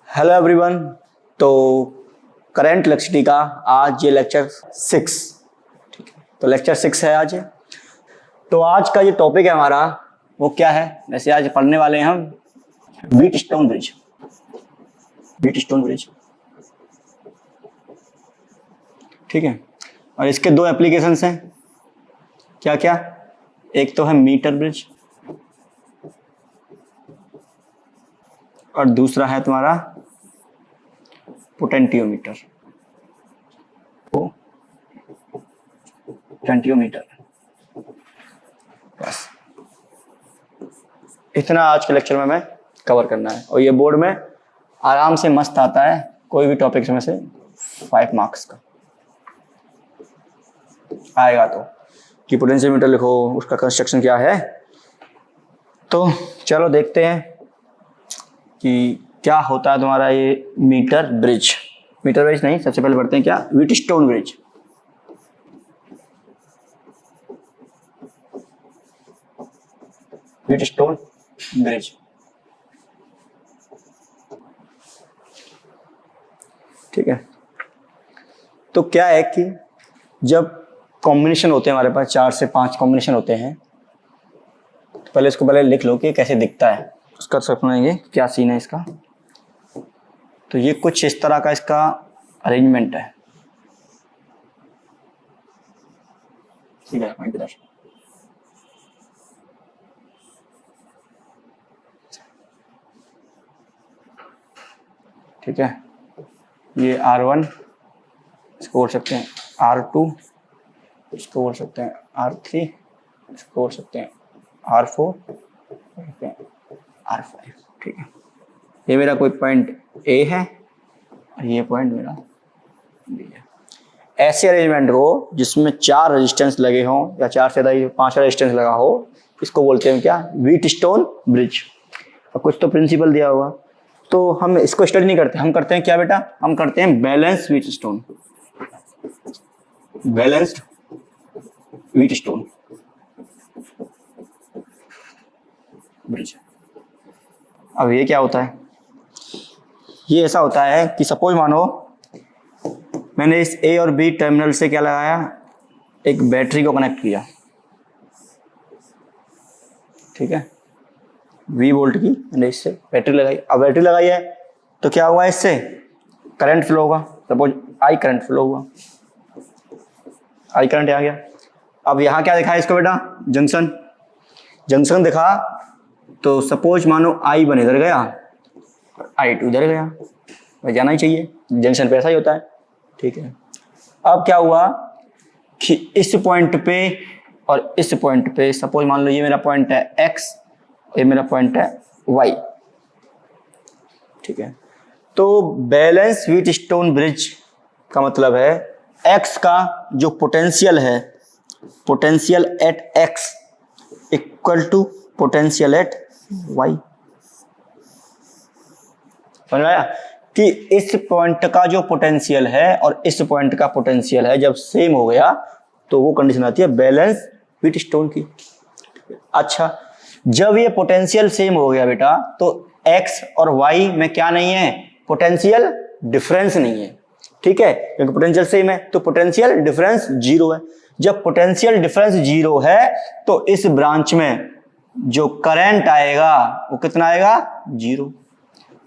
Hello everyone. तो current electricity का आज ये लेक्चर 6, ठीक है। तो लेक्चर 6 है आज। तो आज का ये टॉपिक है हमारा, वो क्या है, वैसे आज पढ़ने वाले हैं हम व्हीटस्टोन ब्रिज। व्हीटस्टोन ब्रिज, ठीक है। और इसके दो एप्लीकेशंस हैं, क्या क्या। एक तो है मीटर ब्रिज और दूसरा है तुम्हारा पोटेंटियोमीटर। पोटेंटियोमीटर, बस इतना आज के लेक्चर में मैं कवर करना है। और ये बोर्ड में आराम से मस्त आता है, कोई भी टॉपिक में से 5 मार्क्स का आएगा। तो कि पोटेंशियोमीटर लिखो, उसका कंस्ट्रक्शन क्या है। तो चलो देखते हैं कि क्या होता है तुम्हारा ये मीटर ब्रिज। मीटर ब्रिज नहीं, सबसे पहले पढ़ते हैं क्या, व्हीटस्टोन ब्रिज। व्हीटस्टोन ब्रिज, ठीक है। तो क्या है कि जब कॉम्बिनेशन होते हैं हमारे पास 4 से 5 कॉम्बिनेशन होते हैं, तो पहले इसको पहले लिख लो कि कैसे दिखता है, उसका समझेंगे क्या सीन है इसका। तो ये कुछ इस तरह का इसका अरेंजमेंट है, ठीक है। ठीक है, ये R1, इसको बोल सकते हैं R2, इसको बोल सकते हैं R3, इसको बोल सकते हैं R4, R5, ठीक है। ये मेरा कोई पॉइंट A है और ये पॉइंट मेरा B है। ऐसे अरेंजमेंट को जिसमें 4 रेजिस्टेंस लगे हों या 4 से ज़्यादा 5 रेजिस्टेंस लगा हो, इसको बोलते हैं क्या, व्हीटस्टोन ब्रिज। और कुछ तो प्रिंसिपल दिया होगा, तो हम इसको स्टडी नहीं करते, हम करते हैं क्या बेटा, हम करते हैं balance Wheatstone, balanced Wheatstone bridge. अब ये क्या होता है, ये ऐसा होता है कि सपोज मानो मैंने इस A और B टर्मिनल से क्या लगाया, एक बैटरी को कनेक्ट किया, ठीक है। V वोल्ट की मैंने इससे बैटरी लगाई। अब बैटरी लगाई है तो क्या हुआ, इससे करंट फ्लो होगा। सपोज I करंट फ्लो हुआ, I करंट आ गया। अब यहाँ क्या दिखा है इसको बेटा, जंक्शन, जंक्शन दिखा। तो सपोज मानो I1 इधर गया, I2 इधर गया, भाई जाना ही चाहिए, जंक्शन पे ऐसा ही होता है, ठीक है। अब क्या हुआ कि इस पॉइंट पे और इस पॉइंट पे, सपोज मान लो ये मेरा पॉइंट है X, ये मेरा पॉइंट है Y, ठीक है। तो बैलेंस व्हीटस्टोन ब्रिज का मतलब है X का जो पोटेंशियल है, potential at X equal to potential at Y। समझ आया कि इस पॉइंट का जो पोटेंशियल है और इस पॉइंट का पोटेंशियल है, जब सेम हो गया तो वो कंडीशन आती है बैलेंस व्हीटस्टोन की। अच्छा, जब ये पोटेंशियल सेम हो गया बेटा, तो X और Y में क्या नहीं है, पोटेंशियल डिफरेंस नहीं है, ठीक है। क्योंकि पोटेंशियल सेम है तो पोटेंशियल डिफरेंस 0 है। जब पोटेंशियल डिफरेंस 0 है तो इस ब्रांच में जो करंट आएगा वो कितना आएगा, 0।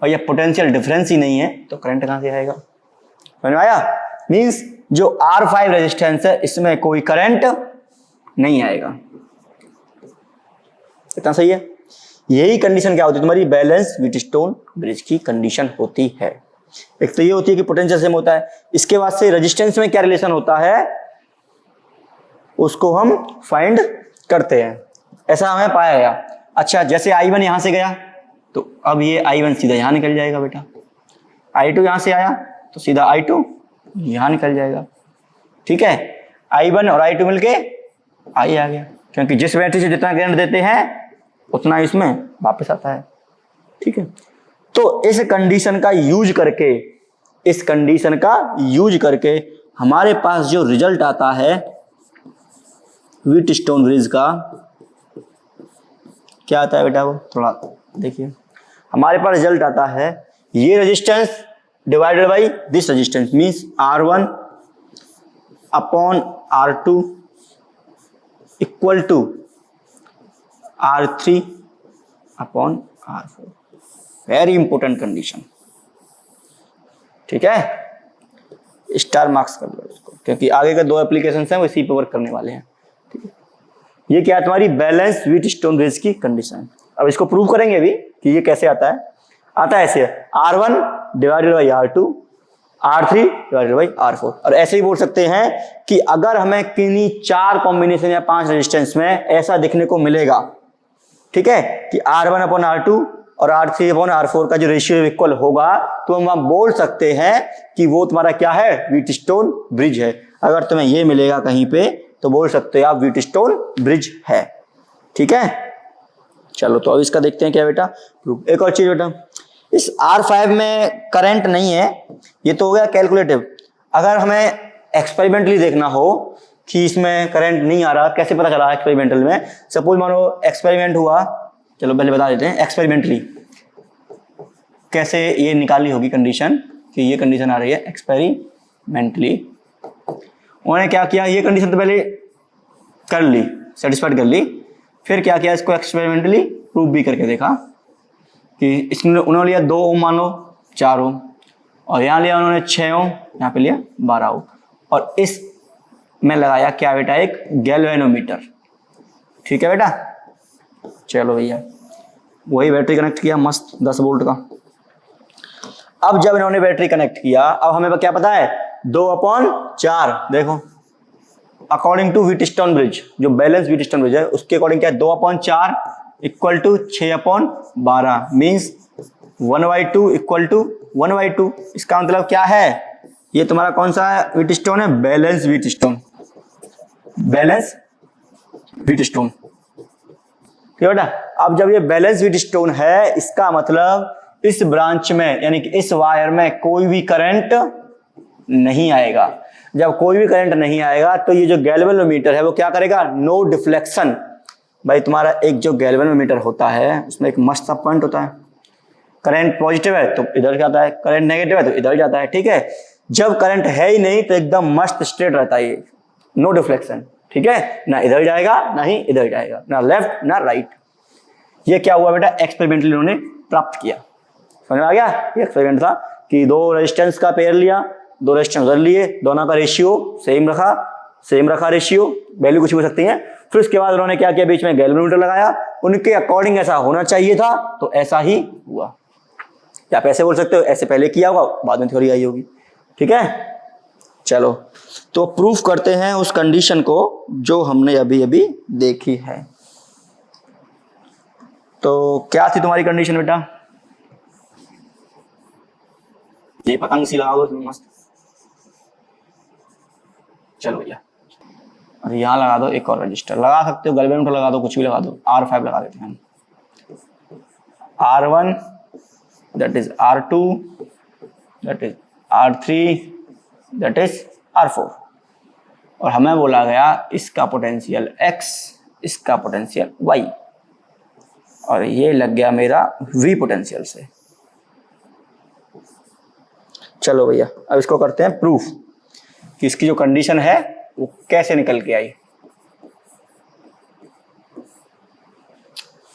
और ये पोटेंशियल डिफरेंस ही नहीं है तो करंट कहां से आएगा, समझ में आया। मींस जो R5 रेजिस्टेंस है इसमें कोई करंट नहीं आएगा। इतना सही है। यही कंडीशन क्या होती है तुम्हारी, बैलेंस व्हीटस्टोन ब्रिज की कंडीशन होती है। एक तो ये होती है कि पोटेंशियल सेम होता है, इसके बाद से रेजिस्टेंस में क्या रिलेशन होता है उसको हम फाइंड करते हैं। ऐसा हमें पाया गया। अच्छा, जैसे I1 यहां से गया तो अब ये I1 सीधा यहां निकल जाएगा बेटा, I2 यहां से आया तो सीधा I2 यहां निकल जाएगा, ठीक है। I1 और I2 मिलके I आ गया, क्योंकि जिस बैटरी से जितना करंट देते हैं उतना इसमें वापस आता है, ठीक है। तो इस कंडीशन का यूज करके, इस कंडीशन का यूज करके हमारे पास जो रिजल्ट आता है व्हीटस्टोन ब्रिज का, क्या आता है बेटा, वो थोड़ा देखिए। हमारे पास रिजल्ट आता है ये resistance divided by this resistance means R1 upon R2 equal to R3 upon R4। Very important condition, ठीक है, स्टार मार्क्स कर लो इसको, क्योंकि आगे के 2 एप्लीकेशन हैं वो इसी पे वर्क करने वाले हैं, ठीक है। ये क्या है तुम्हारी बैलेंस व्हीटस्टोन ब्रिज की कंडीशन। अब इसको प्रूव करेंगे अभी कि ये कैसे आता है ऐसे R1 divided by R2 R3 divided by R4। और ऐसे ही बोल सकते हैं कि अगर हमें किन्हीं 4 कॉम्बिनेशन या 5 रेजिस्टेंस में ऐसा दिखने को मिलेगा, ठीक है, कि R1 अपॉन R2 और R3 अपॉन R4 का जो रेशियो इक्वल होगा, तो हम बोल सकते हैं कि वो तुम्हारा क्या है, व्हीटस्टोन ब्रिज है। अगर तुम्हें ये मिलेगा कहीं पे तो बोल सकते हो आप व्हीटस्टोन ब्रिज है, ठीक है। चलो तो अब इसका देखते हैं क्या बेटा प्रूफ। एक और चीज बेटा, इस R5 में करंट नहीं है, ये तो हो गया कैलकुलेटिव। अगर हमें एक्सपेरिमेंटली देखना हो कि इसमें करंट नहीं आ रहा, कैसे पता चला एक्सपेरिमेंटल में? सपोज मानो एक्सपेरिमेंट हुआ, चलो पहले बता देते हैं एक्सपेरिमेंटली कैसे ये निकालनी होगी कंडीशन, कि ये कंडीशन आ रही है एक्सपेरिमेंटली। उन्होंने क्या किया, ये कंडीशन तो पहले कर ली, सेटिस्फाइड कर ली, फिर क्या किया, इसको एक्सपेरिमेंटली प्रूव भी करके देखा कि इसमें उन्होंने लिया 2 ओम मान लो 4 ओम, और यहाँ लिया उन्होंने 6 ओम, यहाँ पे लिया 12 ओम, और इस में लगाया क्या बेटा, एक गैल्वेनोमीटर, ठीक है बेटा। चलो भैया वही बैटरी कनेक्ट किया मस्त 10 वोल्ट का। अब जब इन्होंने बैटरी कनेक्ट किया, अब हमें क्या पता है, 2/4, देखो अकॉर्डिंग टू व्हीटस्टोन ब्रिज, जो बैलेंस व्हीटस्टोन ब्रिज है उसके अकॉर्डिंग क्या है, 2/4 equal to 6/12 means 1/2 equal to 1/2। इसका मतलब क्या है, ये तुम्हारा कौन सा व्हीटस्टोन है, बैलेंस व्हीटस्टोन, बैलेंस व्हीटस्टोन, ठीक है बेटा। अब जब ये बैलेंस व्हीटस्टोन है, इसका मतलब इस ब्रांच में यानी कि इस वायर में कोई भी करंट नहीं आएगा। जब कोई भी करंट नहीं आएगा तो ये जो गैल्वेनोमीटर है वो क्या करेगा, नो डिफ्लेक्शन। भाई तुम्हारा एक जो गैल्वेनोमीटर होता है उसमें एक मस्त सा पॉइंट होता है, करंट पॉजिटिव है तो इधर जाता है, करंट नेगेटिव है तो इधर जाता है, ठीक है। जब करंट है ही नहीं तो एकदम मस्त स्ट्रेट रहता है ये, नो डिफ्लेक्शन, ठीक है, ना इधर जाएगा ना ही इधर जाएगा, ना लेफ्ट ना राइट। ये क्या हुआ बेटा, एक्सपेरिमेंटली इन्होंने प्राप्त किया, समझ में आ गया। ये एक्सपेरिमेंट था कि 2 रेजिस्टेंस का पेयर लिया, 2 रेजिस्टेंस उधर लिए, दोनों का रेशियो सेम रखा रेशियो, वैल्यू कुछ भी हो सकती है। फिर उसके बाद उन्होंने क्या किया, बीच में गैल्वेनोमीटर लगाया, उनके अकॉर्डिंग ऐसा होना चाहिए था तो ऐसा ही हुआ। या आप ऐसे बोल सकते हो, ऐसे पहले किया होगा बाद में थ्योरी आई होगी, ठीक है। चलो तो प्रूफ करते हैं उस कंडीशन को जो हमने अभी अभी देखी है। तो क्या थी तुम्हारी कंडीशन बेटा, ये पतंग सी लगाओ मस्त, चलो भैया, और यहाँ लगा दो एक और रजिस्टर, लगा सकते हो गैल्वेनोमीटर लगा दो, कुछ भी लगा दो, R5 लगा देते हैं हम, R1 that is R2 that is R3 that is R4, और हमें बोला गया इसका पोटेंशियल X, इसका पोटेंशियल Y, और ये लग गया मेरा V पोटेंशियल से। चलो भैया अब इसको करते हैं प्रूफ कि इसकी जो कंडीशन है वो कैसे निकल के आई।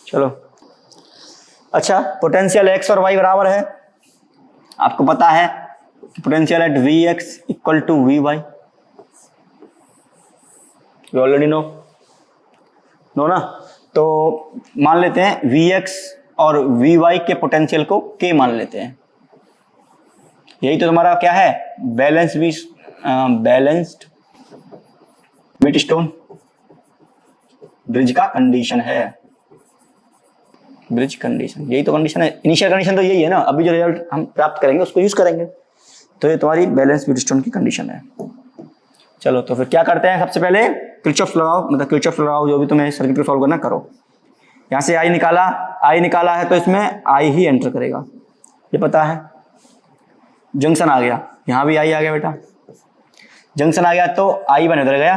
चलो अच्छा, पोटेंशियल X और Y बराबर है, आपको पता है कि potential at Vx equal to Vy, you already know ना। तो मान लेते हैं Vx और Vy के पोटेंशियल को K मान लेते हैं। यही तो तुम्हारा क्या है, बैलेंस्ड व्हीटस्टोन ब्रिज का कंडीशन है, ब्रिज कंडीशन, यही तो कंडीशन है। इनिशियल कंडीशन तो यही है ना, अभी जो रिजल्ट हम प्राप्त करेंगे उसको यूज करेंगे। तो ये तुम्हारी बैलेंस व्हीटस्टोन की कंडीशन है। चलो तो फिर क्या करते हैं, सबसे पहले किरचॉफ लगाओ, मतलब किरचॉफ लगाओ, जो भी तुम्हें सर्किट को सॉल्व करना करो। यहाँ से आई निकाला है तो इसमें आई ही एंटर करेगा, ये पता है। जंक्शन आ गया, यहाँ भी आई आ गया बेटा, जंक्शन आ गया तो I1 इधर गया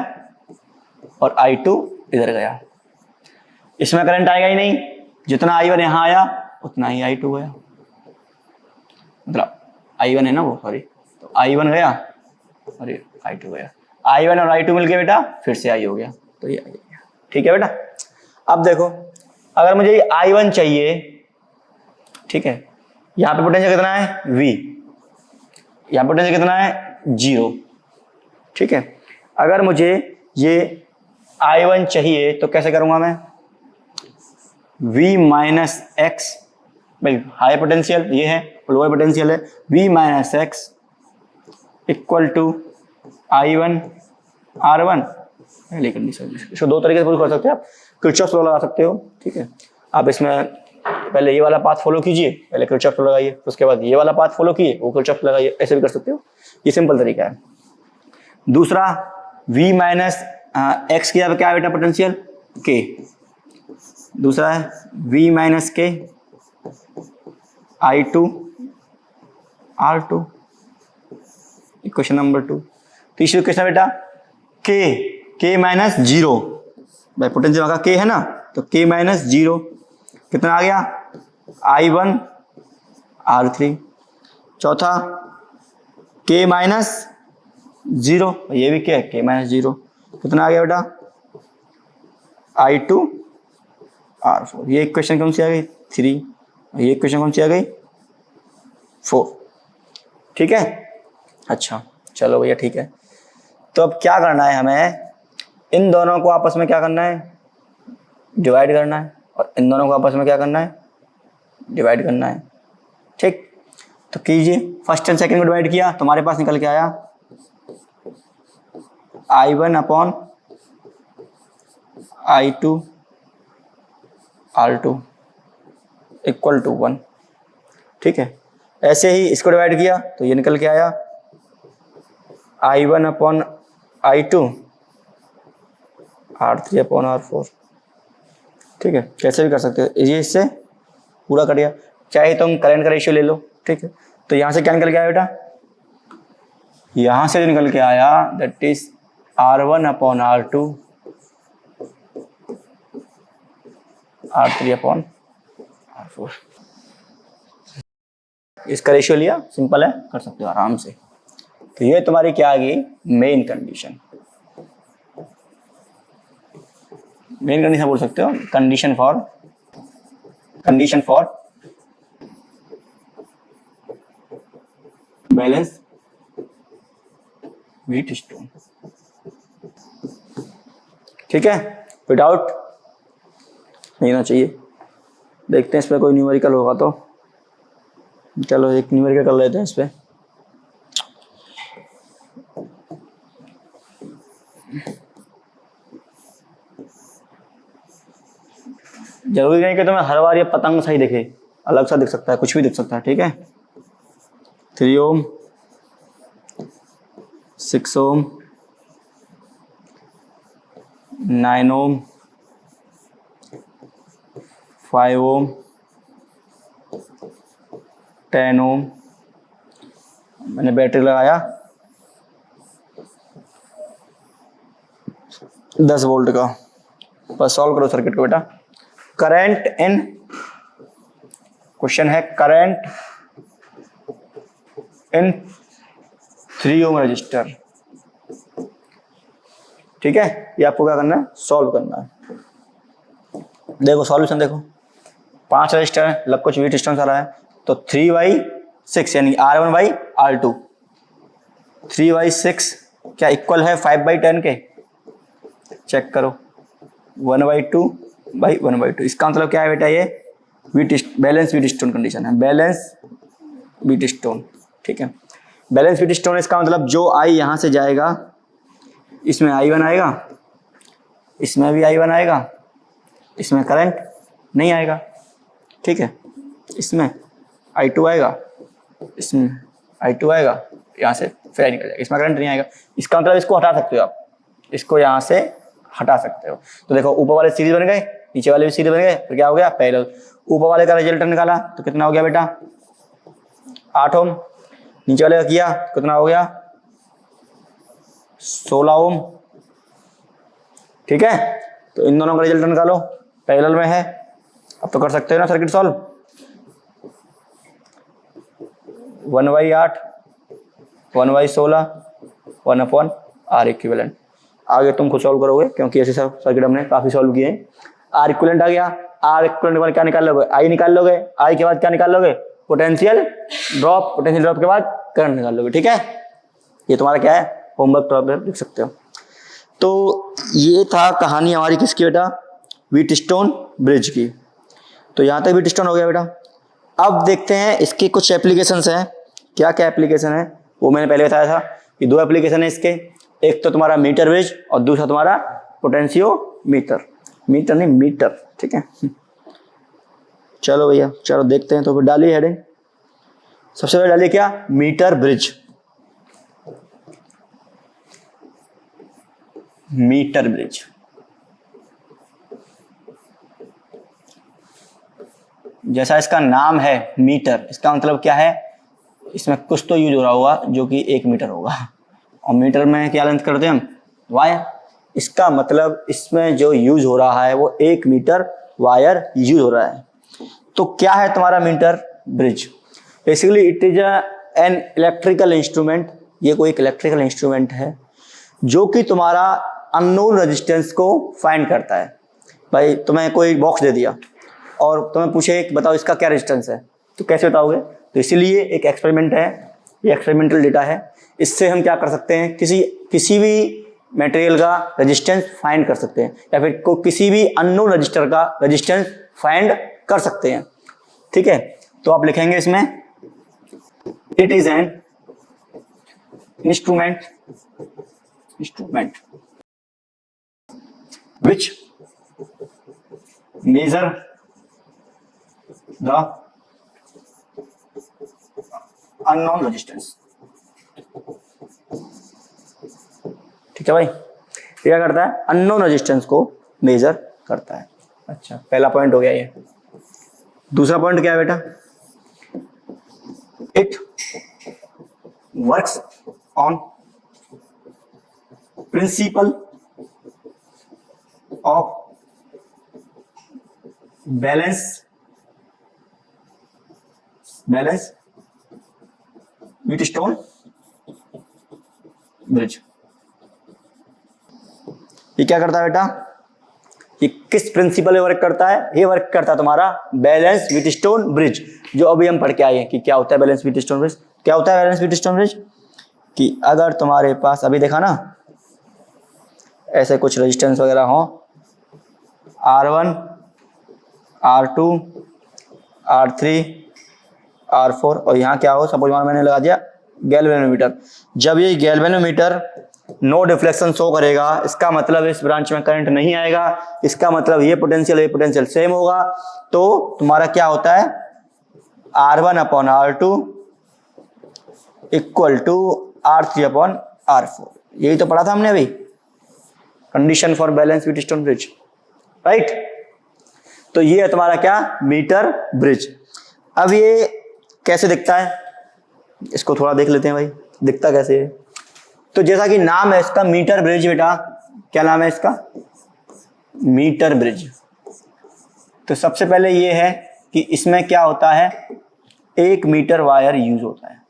और I2 इधर गया। इसमें करंट आएगा ही नहीं, जितना I1 यहाँ आया उतना ही I2 गया। मतलब I1 है ना वो, सॉरी, तो I1 गया और ये I2 गया, I1 और I2 मिल गए बेटा, फिर से I हो गया, तो ये I हो गया। ठीक है बेटा। अब देखो अगर मुझे ये I1 चाहिए, ठीक है, यहाँ पे पोटेंशियल कितना है V, यहाँ पोटेंशियल कितना है 0, ठीक है। अगर मुझे ये I1 चाहिए तो कैसे करूंगा मैं, V माइनस एक्स, भाई हाई पोटेंशियल ये है, लोअर पोटेंशियल है, V minus X equal to I1 R1, पहली कंडीशन। इसको दो तरीके से प्रूव कर सकते हैं आप, किरचॉफ लॉ लगा सकते हो, ठीक है। आप इसमें पहले ये वाला पाथ फॉलो कीजिए, पहले किरचॉफ लॉ लगाइए, उसके बाद ये वाला पाथ फॉलो कीजिए, वो किरचॉफ लगाइए, ऐसे भी कर सकते हो, ये सिंपल तरीका है। दूसरा V माइनस एक्स की क्या है बेटा पोटेंशियल K, दूसरा है V minus K I2 R2, equation number 2। तीसरी इक्वेशन बेटा K माइनस 0, भाई पोटेंशियल का K है ना, तो K माइनस 0 कितना आ गया I1 R3। चौथा K माइनस 0, ये भी क्या है K माइनस 0, कितना आ गया बेटा I2 R4। ये इक्वेशन कौन सी आ गई 3, ये इक्वेशन कौन सी आ गई 4, ठीक है। अच्छा चलो भैया ठीक है, तो अब क्या करना है हमें, इन दोनों को आपस में क्या करना है, डिवाइड करना है, और इन दोनों को आपस में क्या करना है, डिवाइड करना है, ठीक। तो कीजिए, फर्स्ट एंड सेकंड को डिवाइड किया, तुम्हारे पास निकल के आया I1 upon I2 R2 equal to 1, ठीक है। ऐसे ही इसको डिवाइड किया तो ये निकल के आया I1 upon I2 R3 upon R4, ठीक है। कैसे भी कर सकते हो, ये इससे पूरा कर दिया, चाहे तुम करंट का रेशियो ले लो, ठीक है। तो यहाँ से क्या निकल के आया बेटा, यहाँ से जो निकल के आया that is R1 upon R2 R3 upon R4, इसका रेशियो लिया, सिंपल है, कर सकते हो आराम से। तो ये तुम्हारी क्या आ गई मेन कंडीशन, मेन कंडीशन बोल सकते हो, कंडीशन फॉर बैलेंस व्हीटस्टोन, ठीक है। विदाउट नहीं होना चाहिए, देखते हैं इसमें कोई न्यूमेरिकल होगा तो, चलो एक न्यूमेरिकल कर लेते हैं इस पे। जरूरी नहीं कि तुम्हें हर बार ये पतंग सही दिखे, अलग सा दिख सकता है, कुछ भी दिख सकता है, ठीक है। 3 ओम 6 ओम 9 ओम 5 ओम 10 ओम, मैंने बैटरी लगाया 10 वोल्ट का, बस सॉल्व करो सर्किट को बेटा। करंट इन, क्वेश्चन है करंट इन 3 ओम रजिस्टर, ठीक है। ये आपको क्या करना है, सॉल्व करना है। देखो सॉल्यूशन देखो, 5 रजिस्टर है, लग कुछ व्हीटस्टोन सारा है, तो 3/6 यानी R1/R2, 3/6 क्या इक्वल है 5/10 के, चेक करो 1/2/1/2, इसका मतलब क्या है बेटा, ये बैलेंस व्हीटस्टोन कंडीशन है, बैलेंस व्हीटस्टोन, ठीक है। बैलेंस व्हीटस्टोन इसका मतलब जो I यहाँ से जाएगा इसमें I1 आएगा, इसमें भी I1 आएगा, इसमें करंट नहीं आएगा, ठीक है। इसमें I2 आएगा, इसमें I2 आएगा, यहाँ से फिर I निकल जाएगा, इसमें करंट नहीं आएगा। इसका मतलब इसको हटा सकते हो आप, इसको यहाँ से हटा सकते हो। तो देखो ऊपर वाले सीरीज बन गए, नीचे वाले भी सीरीज बन गए, फिर क्या हो गया पैरेलल। ऊपर वाले का रिजल्ट निकाला तो कितना हो गया बेटा 8 ओम, नीचे वाले का किया कितना हो गया 16 ओम, ठीक है। तो इन दोनों का रिजल्ट निकालो, पैरेलल में है, अब तो कर सकते हो ना सर्किट सॉल्व। 1/8, 1/16, 1/R equivalent. आगे तुम खुद सॉल्व करोगे क्योंकि ऐसे सब सर्किट हमने काफी सॉल्व किए हैं। आर इक्विवेलेंट आ गया, आर इक्विवेलेंट के बाद क्या निकाल लोगे, आई निकाल लोगे, आई के बाद क्या निकाल लोगे, पोटेंशियल ड्रॉप, पोटेंशियल ड्रॉप के बाद करंट निकाल लोगे। ठीक है, ये तुम्हारा क्या है, होमवर्क प्रॉब्लम लिख सकते हो। तो ये था कहानी हमारी किसकी बेटा, व्हीटस्टोन ब्रिज की। तो यहाँ तक व्हीटस्टोन हो गया बेटा। अब देखते हैं इसके कुछ एप्लीकेशंस हैं। क्या क्या एप्लीकेशन है वो मैंने पहले बताया था कि दो एप्लीकेशन है इसके, एक तो तुम्हारा मीटर ब्रिज और दूसरा तुम्हारा पोटेंशियोमीटर, मीटर नहीं मीटर। ठीक है, चलो भैया चलो देखते हैं। तो फिर डालिए हेडिंग, सबसे पहले डालिए क्या, मीटर ब्रिज। मीटर ब्रिज, जैसा इसका नाम है मीटर, इसका मतलब क्या है, इसमें कुछ तो यूज हो रहा होगा जो कि 1 मीटर होगा। और मीटर में क्या लेंथ करते हैं हम, वायर। इसका मतलब इसमें जो यूज हो रहा है वो 1 मीटर वायर यूज हो रहा है। तो क्या है तुम्हारा meter bridge, basically it is an electrical instrument. ये कोई एक इलेक्ट्रिकल इंस्ट्रूमेंट है जो कि तुम्हारा अननोन रेजिस्टेंस को फाइंड करता है। भाई तुम्हें कोई बॉक्स दे दिया और तुम्हें पूछे कि बताओ इसका क्या रेजिस्टेंस है, तो कैसे बताओगे। तो इसीलिए एक एक्सपेरिमेंट है, ये एक्सपेरिमेंटल डेटा है। इससे हम क्या कर सकते हैं, किसी भी मटेरियल का रेजिस्टेंस फाइंड कर सकते हैं, या फिर किसी भी अननोन रजिस्टर का रेजिस्टेंस फाइंड कर सकते हैं। ठीक है, तो आप लिखेंगे इसमें, it is an instrument which measure the unknown resistance। ठीक है भाई, क्या करता है, अननोन रेजिस्टेंस को मेजर करता है। अच्छा, पहला पॉइंट हो गया ये। दूसरा पॉइंट क्या है बेटा, it works on principle of balance Wheatstone bridge. ये क्या करता है बेटा, ये किस प्रिंसिपल में वर्क करता है, ये वर्क करता है तुम्हारा बैलेंस व्हीटस्टोन ब्रिज, जो अभी हम पढ़ के आए हैं कि क्या होता है बैलेंस व्हीटस्टोन ब्रिज। क्या होता है बैलेंस व्हीटस्टोन ब्रिज, कि अगर तुम्हारे पास अभी देखा ना ऐसे कुछ रेजिस्टेंस वगैरह हो, R1, R2, R3, R4, और यहाँ क्या हो, सपोज मैंने लगा दिया गैल्वेनोमीटर। जब ये गैल्वेनोमीटर नो डिफ्लेक्शन शो करेगा, इसका मतलब इस ब्रांच में करंट नहीं आएगा, इसका मतलब ये पोटेंशियल सेम होगा। तो तुम्हारा क्या होता है, R1/R2 इक्वल टू R3/R4। यही तो पढ़ा था हमने अभी, condition for balance Wheatstone bridge, right. तो ये है तुम्हारा क्या, मीटर ब्रिज। अब ये कैसे दिखता है, इसको थोड़ा देख लेते हैं भाई, दिखता कैसे है। तो जैसा कि नाम है इसका मीटर ब्रिज बेटा, क्या नाम है इसका, मीटर ब्रिज। तो सबसे पहले ये है कि इसमें क्या होता है, 1 मीटर वायर यूज होता है।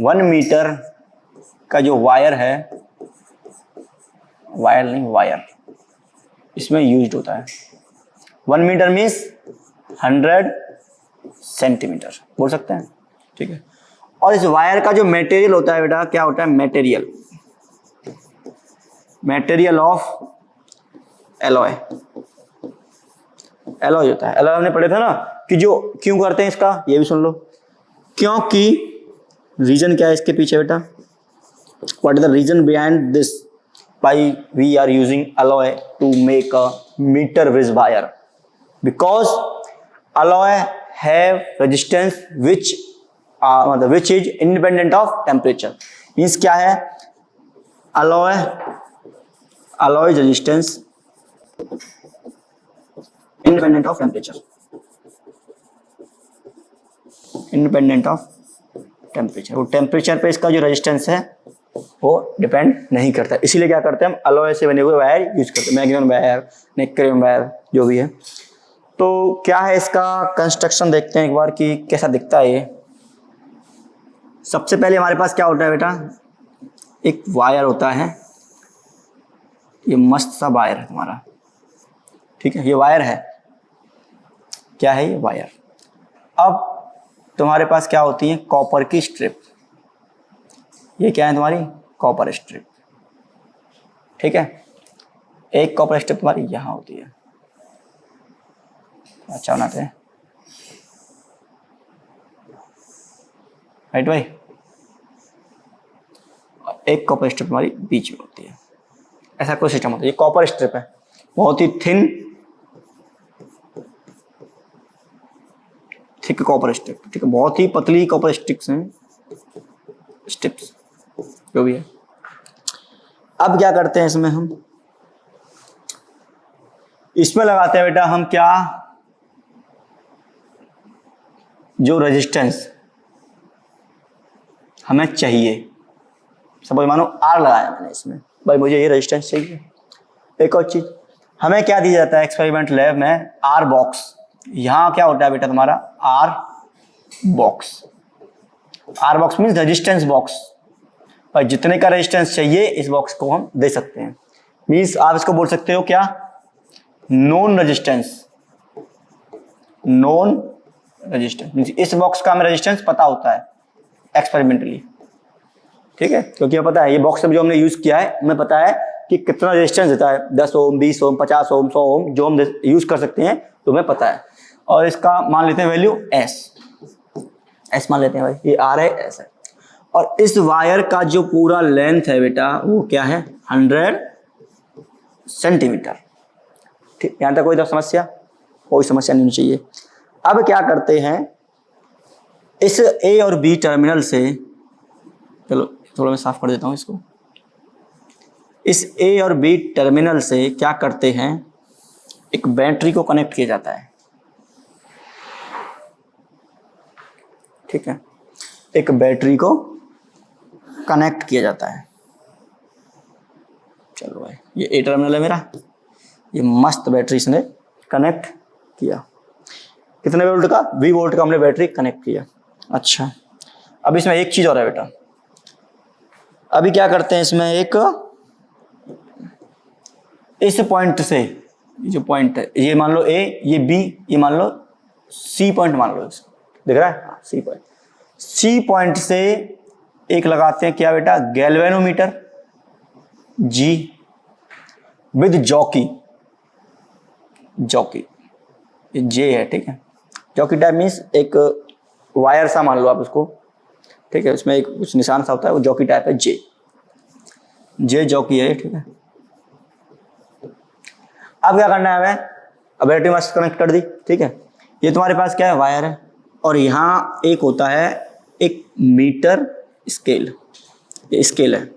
1 मीटर का जो वायर है, वायर नहीं वायर, इसमें यूज होता है। 1 मीटर मीन्स 100 सेंटीमीटर बोल सकते हैं, ठीक है। और इस वायर का जो मटेरियल होता है बेटा, क्या होता है, मटेरियल ऑफ एलॉय होता है। एलॉय हमने पढ़े थे ना कि जो क्यों करते हैं इसका, ये भी सुन लो। क्योंकि रीजन क्या है इसके पीछे बेटा, what is the reason behind this, why we are using alloy to make a meter bridge wire, because alloy have resistance which is independent of temperature। means क्या है, alloy resistance independent of temperature, वो temperature पे इसका जो resistance है वो depend नहीं करता। इसीलिए क्या करते हैं हम, अलॉय से बने हुए वायर यूज करते हैं, मैग्नीशियम वायर, निकेल वायर, जो भी है। तो क्या है इसका कंस्ट्रक्शन, देखते हैं एक बार कि कैसा दिखता है ये। सबसे पहले हमारे पास क्या होता है बेटा, एक वायर होता है, ये मस्त सा वायर है तुम्हारा, ठीक है, ये वायर है, क्या है ये वायर। अब तुम्हारे पास क्या होती है, कॉपर की स्ट्रिप, ये क्या है तुम्हारी कॉपर स्ट्रिप, ठीक है। एक कॉपर स्ट्रिप तुम्हारी यहां होती है, अच्छा बनाते हैं राइट भाई। एक कॉपर स्ट्रिप हमारी बीच में होती है, ऐसा कोई सिस्टम होता है। ये कॉपर स्ट्रिप है, बहुत ही थिक कॉपर स्ट्रिप, ठीक है, बहुत ही पतली कॉपर स्ट्रिप्स हैं, स्ट्रिप्स जो भी है। अब क्या करते हैं इसमें, हम इसमें लगाते हैं बेटा हम क्या, जो रेजिस्टेंस हमें चाहिए, सपोज मानो आर लगाया मैंने इसमें, भाई मुझे ये रेजिस्टेंस चाहिए। एक और चीज हमें क्या दिया जाता है एक्सपेरिमेंट लैब में, आर बॉक्स। यहां क्या होता है बेटा तुम्हारा R box, R box means resistance box, भाई जितने का रेजिस्टेंस चाहिए इस बॉक्स को हम दे सकते हैं। मीन्स आप इसको बोल सकते हो क्या, non resistance, non resistance means इस बॉक्स का हमें रेजिस्टेंस पता होता है एक्सपेरिमेंटली, ठीक है, क्योंकि हमें पता है ये बॉक्स जो हमने यूज किया है, हमें पता है कि कितना रेजिस्टेंस देता है, 10 ओम 20 ओम 50 ओम 100 ओम जो हम यूज कर सकते हैं, तो हमें पता है। और इसका मान लेते हैं वैल्यू एस मान लेते हैं भाई, ये आर है एस है। और इस वायर का जो पूरा लेंथ है बेटा वो क्या है 100 सेंटीमीटर, ठीक, यहां तक कोई तो समस्या, कोई समस्या नहीं होनी चाहिए। अब क्या करते हैं, इस ए और बी टर्मिनल से, चलो थोड़ा मैं साफ कर देता हूं इसको, इस ए और बी टर्मिनल से क्या करते हैं, एक बैटरी को कनेक्ट किया जाता है, ठीक है, एक बैटरी को कनेक्ट किया जाता है। चलो भाई ये ए टर्मिनल है मेरा, ये मस्त बैटरी इसने कनेक्ट किया, कितने वोल्ट का, 20 वोल्ट का हमने बैटरी कनेक्ट किया। अच्छा अब इसमें एक चीज और है बेटा, अभी क्या करते हैं इसमें, एक इस पॉइंट से, ये जो पॉइंट है, ये मान लो ए, ये बी, ये मान लो सी पॉइंट मान लो, दिख रहा है सी पॉइंट, सी पॉइंट से एक लगाते हैं क्या बेटा, galvanometer G with jockey, jockey ये जे है, ठीक है, जॉकी टाइप मीन्स एक वायर सा मान लो आप उसको, ठीक है, उसमें एक कुछ निशान सा होता है, वो जॉकी टाइप है, जे जॉकी है, ठीक है। अब क्या करना है हमें, अब बैटरी मस्त कनेक्ट कर दी, ठीक है, ये तुम्हारे पास क्या है वायर है, और यहाँ एक होता है एक मीटर स्केल, ये स्केल है,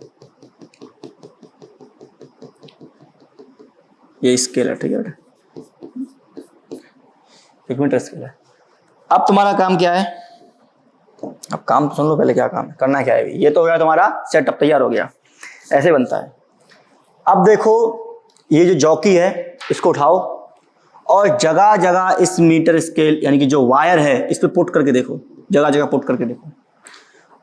ये स्केल है, ठीक है, एक मीटर स्केल है। अब तुम्हारा काम क्या है, अब काम तो सुन लो पहले, क्या काम है, करना क्या है, ये तो हो गया तुम्हारा सेटअप तैयार हो गया, ऐसे बनता है। अब देखो ये जो जॉकी है इसको उठाओ और जगह जगह इस मीटर स्केल यानी कि जो वायर है इस पे पुट करके देखो, जगह जगह पुट करके देखो।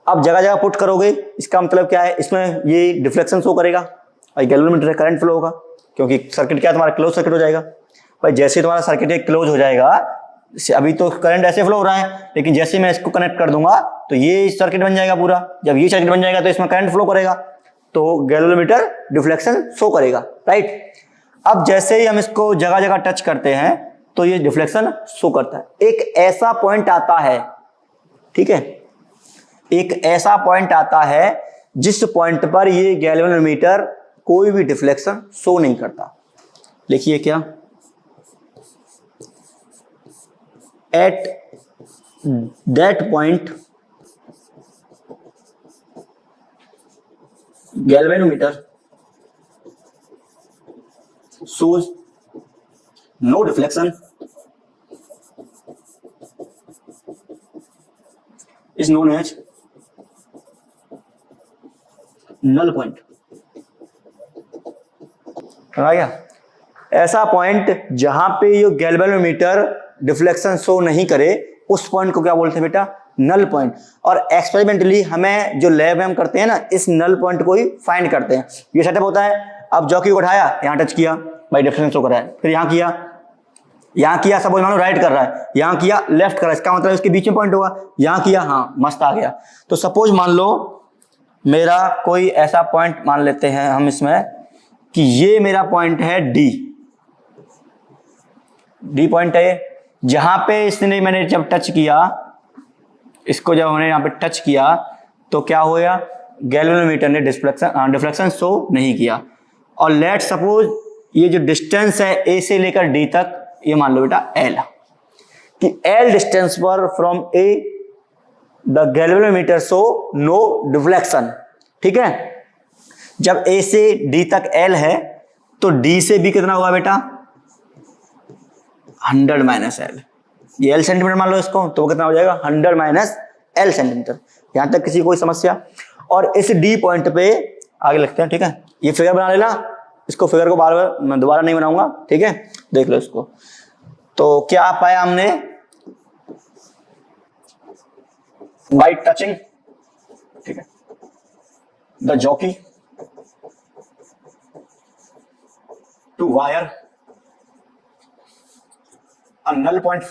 अब जगह जगह पुट करोगे इसका मतलब क्या है, इसमें ये डिफ्लेक्शन शो करेगा भाई, गैल्वेनोमीटर करंट फ्लो होगा, क्योंकि सर्किट क्या तुम्हारा क्लोज सर्किट हो जाएगा भाई। जैसे तुम्हारा सर्किट क्लोज हो जाएगा, अभी तो करंट ऐसे फ्लो हो रहा है, लेकिन जैसे मैं इसको कनेक्ट कर दूंगा तो ये सर्किट बन जाएगा पूरा, जब ये सर्किट बन जाएगा तो इसमें करंट फ्लो करेगा, तो गैल्वेनोमीटर डिफ्लेक्शन शो करेगा, राइट। अब जैसे ही हम इसको जगह जगह टच करते हैं तो ये डिफ्लेक्शन शो करता है। एक ऐसा पॉइंट आता है, ठीक है, एक ऐसा पॉइंट आता है जिस पॉइंट पर ये गैल्वेनोमीटर कोई भी डिफ्लेक्शन शो नहीं करता। लिखिए क्या, at that point galvanometer shows no deflection is known as null point। आ गया, ऐसा पॉइंट जहां पे ये गैल्वेनोमीटर डिफ्लेक्शन शो नहीं करे उस पॉइंट को क्या बोलते हैं बेटा, नल पॉइंट। और एक्सपेरिमेंटली हमें जो लैब में हम करते हैं ना, इस नल पॉइंट को ही फाइंड करते हैं। ये सेटअप होता है। अब जॉकी को उठाया, यहाँ टच किया, भाई डिफरेंस शो कर रहा है, फिर यहाँ किया सपोज मानो राइट कर रहा है, यहाँ किया लेफ्ट कर रहा है, इसका मतलब इसके बीच में पॉइंट होगा, यहाँ किया, हाँ मस्त आ गया। तो सपोज मान लो मेरा कोई ऐसा पॉइंट मान लेते हैं हम इसमें कि ये मेरा पॉइंट है डी पॉइंट है, जहां पे इसने मैंने जब टच किया, इसको जब हमने यहाँ पे टच किया तो क्या हो गया, गैल्वेनोमीटर ने डिफ्लेक्शन शो नहीं किया। और लेट सपोज ये जो डिस्टेंस है ए से लेकर डी तक, ये मान लो बेटा एल, कि एल डिस्टेंस पर from A the galvanometer show no deflection. ठीक है, जब ए से डी तक एल है तो डी से बी कितना होगा बेटा 100 माइनस एल, ये एल सेंटीमीटर मान लो इसको, तो वो कितना हो जाएगा 100 माइनस एल सेंटीमीटर। यहां तक किसी कोई समस्या? और इस डी पॉइंट पे आगे लिखते हैं। ठीक है, ये फिगर बना लेना, इसको फिगर को बार बार मैं दोबारा नहीं बनाऊंगा। ठीक है, देख लो इसको। तो क्या पाया हमने, बाय टचिंग, ठीक है, the jockey to wire a null point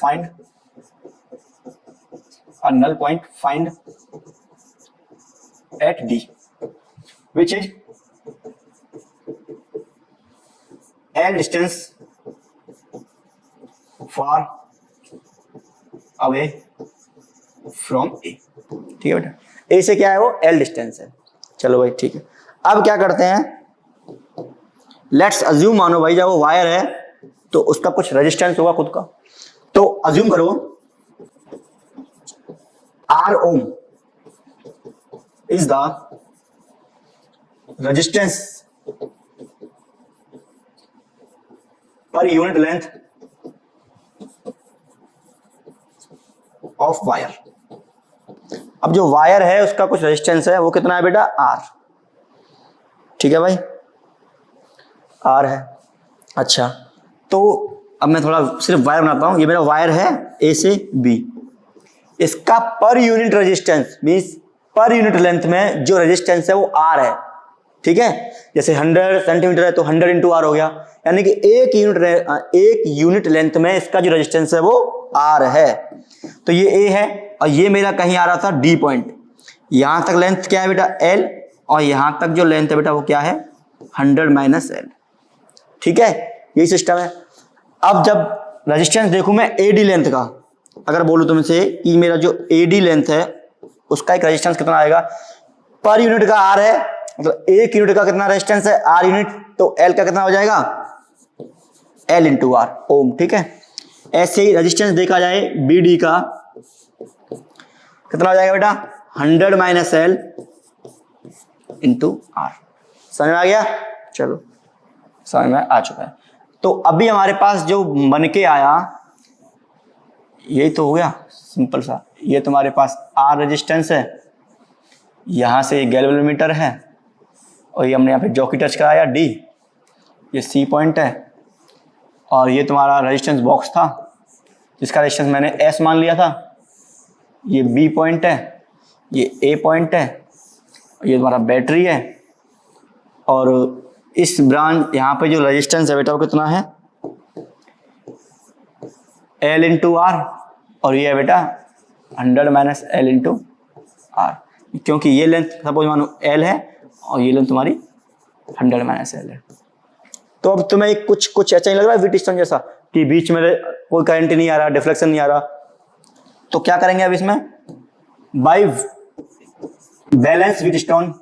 find at D, which is L distance far away from A। ठीक है बेटा, A से क्या है वो L डिस्टेंस है। चलो भाई ठीक है, अब क्या करते हैं, लेट्स अज्यूम, मानो भाई जब वो वायर है तो उसका कुछ रेजिस्टेंस होगा खुद का। तो अज्यूम करो R ohm is the resistance per unit length of wire. अब जो वायर है उसका कुछ रेजिस्टेंस है, वो कितना है बेटा R। ठीक है भाई, R है। अच्छा, तो अब मैं थोड़ा सिर्फ वायर बनाता हूं। ये मेरा वायर है ए से बी, इसका पर यूनिट रेजिस्टेंस मींस पर यूनिट लेंथ में जो रेजिस्टेंस है वो R है। ठीक है, जैसे 100 सेंटीमीटर है तो 100 इंटू R हो गया, यानी कि एक यूनिट लेंथ में इसका जो रेजिस्टेंस है वो R है। तो ये A है और ये मेरा कहीं आ रहा था D पॉइंट, यहां तक लेंथ क्या है बेटा L, और यहां तक जो लेंथ है बेटा वो क्या है 100 माइनस L। ठीक है, यही सिस्टम है। अब जब रेजिस्टेंस देखूं मैं AD लेंथ का, अगर बोलूं तुमसे कि मेरा जो AD लेंथ है उसका एक रेजिस्टेंस कितना आएगा, पर यूनिट का R है, मतलब एक यूनिट का कितना रेजिस्टेंस है R यूनिट, तो L का कितना हो जाएगा L इंटू R ओम। ठीक है, ऐसे ही रेजिस्टेंस देखा जाए BD का, कितना हो जाएगा बेटा 100 माइनस L इंटू R। समझ में आ गया? चलो समझ में आ चुका है। तो अभी हमारे पास जो बन के आया यही तो हो गया सिंपल सा। ये तुम्हारे पास R रेजिस्टेंस है, यहां से गैल्वेनोमीटर है, और ये हमने यहाँ पे जॉकी टच कराया D, ये C पॉइंट है, और ये तुम्हारा रेजिस्टेंस बॉक्स था जिसका रेजिस्टेंस मैंने S मान लिया था, ये B पॉइंट है, ये A पॉइंट है, ये तुम्हारा बैटरी है, और इस ब्रांच यहाँ पे जो रेजिस्टेंस है बेटा वो कितना है L इंटू R, और ये है बेटा 100 माइनस L इंटू R, क्योंकि ये लेंथ सपोज मानो L है और ये लेंथ तुम्हारी 100 माइनस L है। तो अब तुम्हें कुछ ऐसा नहीं लग रहा है व्हीटस्टोन जैसा कि बीच में कोई करंट नहीं आ रहा, डिफ्लेक्शन नहीं आ रहा? तो क्या करेंगे अब इसमें, by balance Wheatstone,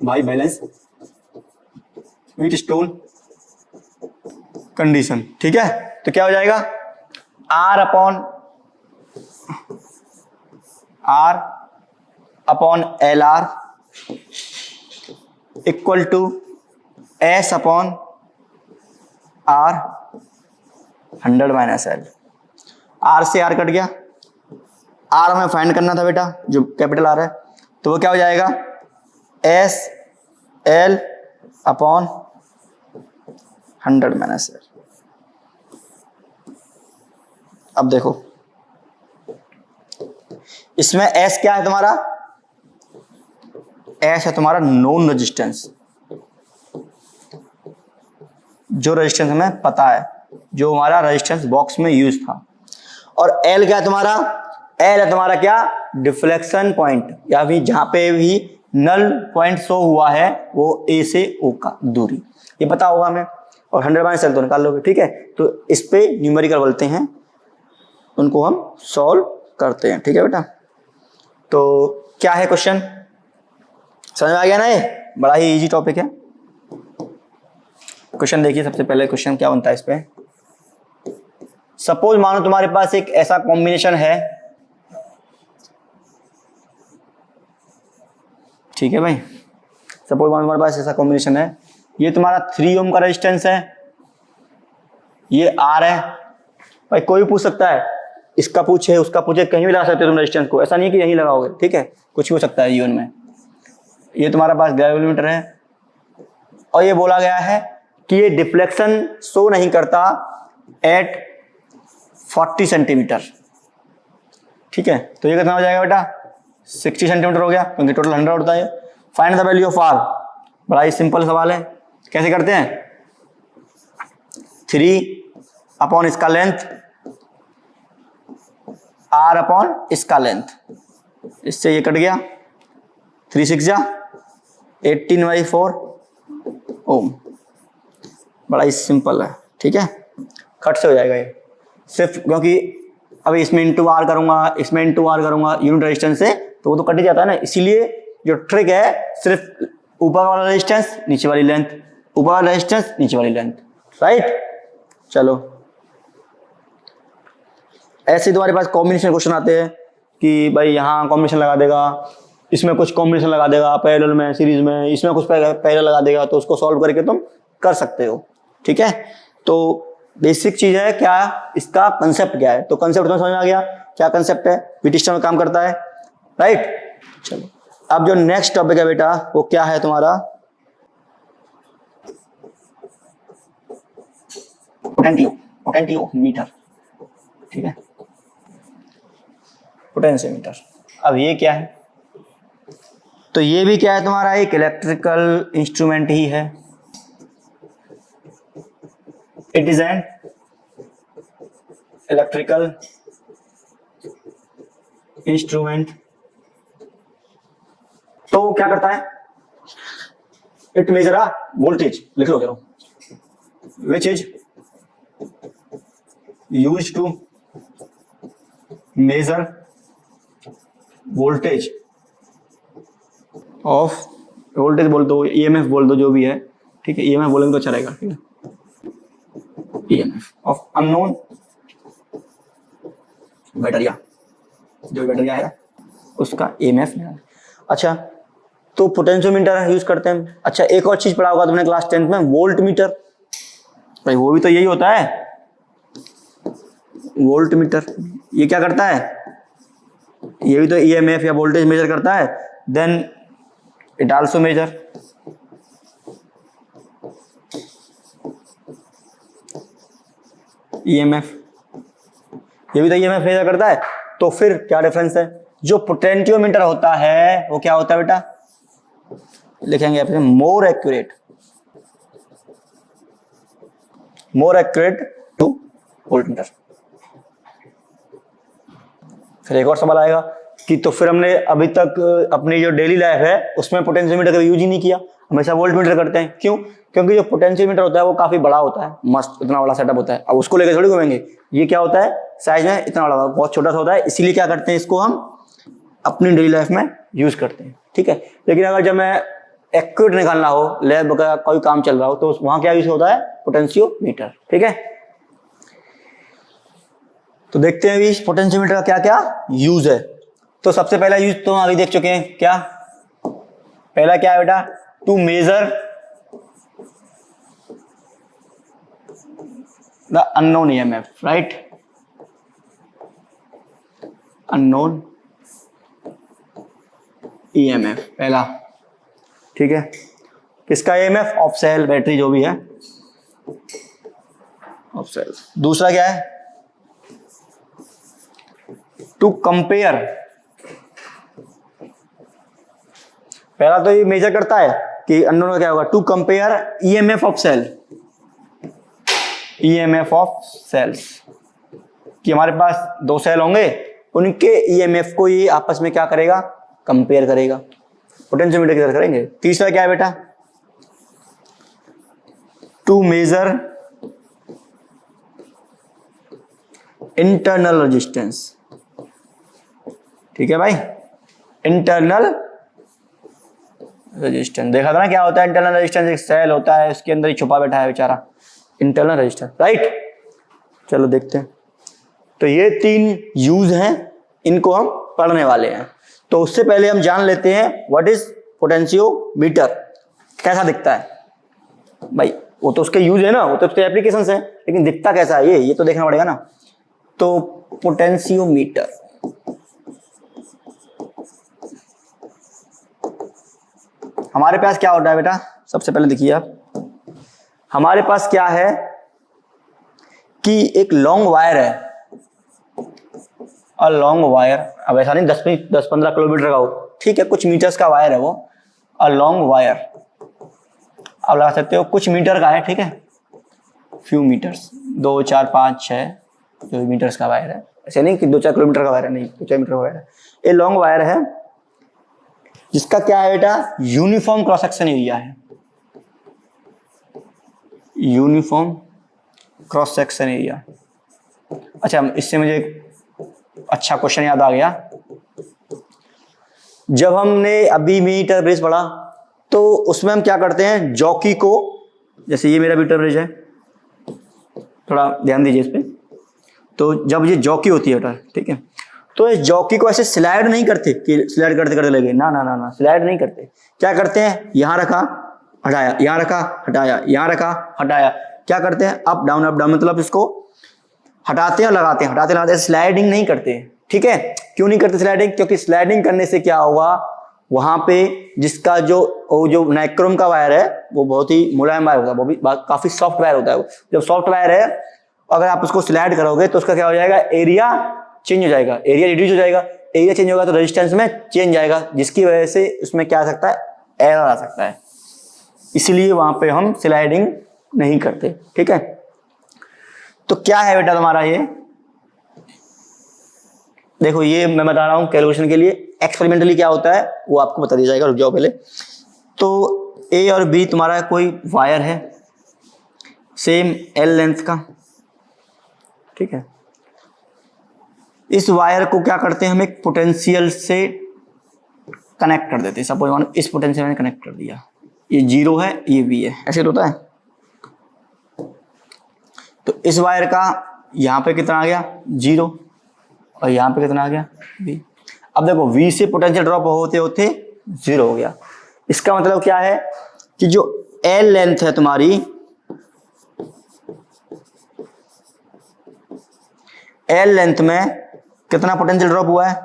by balance Wheatstone condition. ठीक है, तो क्या हो जाएगा R upon LR equal to S upon R 100 minus L। R से R कट गया, R हमें फाइंड करना था बेटा जो कैपिटल R है, तो वो क्या हो जाएगा S L upon 100 minus L। अब देखो इसमें एस क्या है तुम्हारा, एस है तुम्हारा नोन रेजिस्टेंस, जो रेजिस्टेंस हमें पता है, जो हमारा रेजिस्टेंस बॉक्स में यूज था। और एल क्या है तुम्हारा, एल है तुम्हारा क्या, डिफ्लेक्शन पॉइंट, या फिर जहां पे भी नल पॉइंट शो हुआ है वो ए से ओ का दूरी, ये पता होगा हमें। और 100 - तो निकाल लोगे, ठीक है। तो इस पे न्यूमेरिकल बोलते हैं, उनको हम सॉल्व करते हैं, ठीक है बेटा। तो क्या है क्वेश्चन, समझ में आ गया ना, ये बड़ा ही इजी टॉपिक है। क्वेश्चन देखिए, सबसे पहले क्वेश्चन क्या बनता है इस पे। सपोज मानो तुम्हारे पास एक ऐसा कॉम्बिनेशन है, ठीक है भाई, सपोज मानो तुम्हारे पास ऐसा कॉम्बिनेशन है, ये तुम्हारा 3 ओम का रेजिस्टेंस है, ये आर है। भाई कोई पूछ सकता है, इसका पूछे उसका पूछे, कहीं भी लगा सकते हो तुम रेजिस्टेंस को, ऐसा नहीं कि यहीं लगाओगे, ठीक है, कुछ भी हो सकता है जीवन में। ये तुम्हारा पास ग्रेविलोमीटर है और ये बोला गया है कि ये डिफ्लेक्शन शो नहीं करता एट 40 सेंटीमीटर, ठीक है। तो ये कितना हो जाएगा बेटा, 60 सेंटीमीटर हो गया, क्योंकि टोटल 100 होता है। Find the value of R, बड़ा ही सिंपल सवाल है, कैसे करते हैं, 3 अपॉन इसका लेंथ, आर अपॉन इसका लेंथ, इससे ये कट गया, 3 6 जा 18/4 ओम, बड़ा ही सिंपल है, ठीक है, खट से हो जाएगा ये, सिर्फ क्योंकि अभी इसमें इंटू आर करूंगा, इसमें इंटू आर करूंगा यूनिट रेजिस्टेंस से, तो वो तो कट ही जाता है ना। इसीलिए जो ट्रिक है, सिर्फ ऊपर वाला रेजिस्टेंस नीचे वाली लेंथ, ऊपर वाला रेजिस्टेंस नीचे वाली लेंथ, राइट। चलो, ऐसे तुम्हारे पास कॉम्बिनेशन क्वेश्चन आते हैं कि भाई यहाँ कॉम्बिनेशन लगा देगा, इसमें कुछ कॉम्बिनेशन लगा देगा पैरेलल में, सीरीज में, इसमें कुछ पैरेलल लगा देगा, तो उसको सॉल्व करके तुम कर सकते हो, ठीक है। तो बेसिक चीज है क्या, इसका कंसेप्ट क्या है, तो कंसेप्ट तुम्हें समझ में आ गया, क्या कंसेप्ट है, व्हीटस्टोन में काम करता है, राइट। चलो, अब जो नेक्स्ट टॉपिक है बेटा, वो क्या है तुम्हारा, पोटेंशियोमीटर, ठीक है, पोटेंशियोमीटर। अब ये क्या है, तो ये भी क्या है तुम्हारा, एक इलेक्ट्रिकल इंस्ट्रूमेंट ही है, it is an electrical instrument. तो क्या करता है, इट मेजर अ वोल्टेज, लिख लो करो, which is used to measure voltage of, voltage बोल दो, ईएमएफ बोल दो, जो भी है, ठीक है, ईएमएफ बोलेंगे तो अच्छा रहेगा, ठीक है, ईएमएफ ऑफ अननोन बैटरिया, जो बैटरिया है उसका ईएमएफ। अच्छा, तो पोटेंशियोमीटर यूज करते हैं। अच्छा, एक और चीज पढ़ा होगा तुमने क्लास 10th में, वोल्ट मीटर, भाई वो भी तो यही होता है, वोल्ट मीटर। ये क्या करता है, ये भी तो ईएमएफ या वोल्टेज मेजर करता है, then it also measure EMF, ये भी तो ईएमएफ मेजर करता है। तो फिर क्या डिफरेंस है, जो पोटेंशियोमीटर होता है वो क्या होता है बेटा, लिखेंगे आप more accurate, more accurate to voltmeter. फिर एक और सवाल आएगा कि तो फिर हमने अभी तक अपनी जो डेली लाइफ है उसमें पोटेंशियोमीटर का यूज ही नहीं किया, हमेशा वोल्टमीटर करते हैं, क्यों, क्योंकि जो पोटेंशियोमीटर होता है वो काफी बड़ा होता है, मस्त इतना बड़ा सेटअप होता है, अब उसको लेकर थोड़ी घूमेंगे। ये क्या होता है, साइज में इतना बड़ा, बहुत छोटा सा होता है, इसीलिए क्या करते हैं, इसको हम अपनी डेली लाइफ में यूज करते हैं, ठीक है। लेकिन अगर जब मैं एक्यूरेट निकालना हो, लैब का कोई काम चल रहा हो, तो वहां क्या यूज होता है, पोटेंशियोमीटर, ठीक है। तो देखते हैं अभी पोटेंशियोमीटर का क्या क्या यूज है। तो सबसे पहला यूज तो अभी देख चुके हैं, क्या पहला क्या है बेटा, to measure the unknown EMF, right, unknown EMF पहला, ठीक है। किसका ईएमएफ, ऑफ सेल, बैटरी जो भी है, ऑफ सेल। दूसरा क्या है, टू कंपेयर पहला तो ये मेजर करता है कि अननोन का क्या होगा, to compare EMF of cell, EMF of cells, कि हमारे पास दो सेल होंगे, उनके ईएमएफ को ये आपस में क्या करेगा, कंपेयर करेगा, पोटेंशियोमीटर की तरह करेंगे। तीसरा क्या है बेटा, टू मेजर इंटरनल रेजिस्टेंस। ठीक है भाई, इंटरनल रेजिस्टेंस देखा था ना क्या होता है इंटरनल रेजिस्टेंस, एक सेल होता है उसके अंदर ही छुपा बैठा है बेचारा, इंटरनल रेजिस्टेंस, राइट। चलो देखते हैं, तो ये 3 यूज हैं, इनको हम पढ़ने वाले हैं। तो उससे पहले हम जान लेते हैं व्हाट इज पोटेंशियोमीटर, कैसा दिखता है भाई। वो तो उसके यूज है ना, वो तो उसके एप्लीकेशंस है, लेकिन दिखता कैसा है ये तो देखना पड़ेगा ना। तो पोटेंशियोमीटर, हमारे पास क्या होता है बेटा, सबसे पहले देखिए आप, हमारे पास क्या है कि एक लॉन्ग वायर है, और लॉन्ग वायर, अब ऐसा नहीं 10-15 किलोमीटर का हो, ठीक है, कुछ मीटर्स का वायर है वो, और लॉन्ग वायर आप लगा सकते हो कुछ मीटर का है, ठीक है, फ्यू मीटर्स, 2, 4, 5, 6 जो मीटर्स का वायर है, ऐसे नहीं कि 2-4 किलोमीटर का वायर है, नहीं 2-4 मीटर का वायर है। ये लॉन्ग वायर है जिसका क्या है बेटा, यूनिफॉर्म क्रॉस सेक्शन एरिया है, यूनिफॉर्म क्रॉस सेक्शन एरिया। अच्छा, इससे मुझे अच्छा क्वेश्चन याद आ गया, जब हमने अभी मीटर ब्रिज पढ़ा तो उसमें हम क्या करते हैं, जॉकी को, जैसे ये मेरा मीटर ब्रिज है, थोड़ा ध्यान दीजिए इस पे, तो जब ये जॉकी होती है बेटा, ठीक है, तो इस जॉकी को ऐसे स्लाइड नहीं करते कि स्लाइड करते करते लगे, ना ना ना ना, स्लाइड नहीं करते। क्या करते हैं, यहां रखा हटाया, यहां रखा हटाया, यहां रखा हटाया, क्या करते हैं, अप डाउन अप डाउन, मतलब इसको हटाते हैं और लगाते हैं, हटाते लगाते, स्लाइडिंग नहीं करते, ठीक है। क्यों नहीं करते स्लाइडिंग, क्योंकि स्लाइडिंग करने से क्या होगा, वहां पे जिसका जो नाइक्रोम का वायर है वो बहुत ही मुलायम वायर होता है, वो भी काफी सॉफ्ट वायर होता है। जब सॉफ्ट वायर है, अगर आप उसको स्लाइड करोगे तो उसका क्या हो जाएगा, एरिया चेंज हो जाएगा, एरिया रिड्यूस हो जाएगा, एरिया चेंज होगा तो रेजिस्टेंस में चेंज आएगा, जिसकी वजह से उसमें क्या आ सकता है, एरर आ सकता है, इसलिए वहां पे हम स्लाइडिंग नहीं करते, ठीक है। तो क्या है बेटा तुम्हारा ये, देखो ये मैं बता रहा हूं कैलकुलेशन के लिए, एक्सपेरिमेंटली क्या होता है वो आपको बता दिया जाएगा, रुक जाओ पहले। तो ए और बी तुम्हारा कोई वायर है सेम एल लेंथ का, ठीक है। इस वायर को क्या करते हैं, हम एक पोटेंशियल से कनेक्ट कर देते हैं, सपोज इस पोटेंशियल में कनेक्ट कर दिया, ये 0 है, ये V है, ऐसे तो होता है। तो इस वायर का यहां पे कितना आ गया, 0, और यहां पे कितना आ गया, V। अब देखो V से पोटेंशियल ड्रॉप होते होते 0 हो गया, इसका मतलब क्या है कि जो L लेंथ है तुम्हारी, L लेंथ में कितना पोटेंशियल ड्रॉप हुआ है,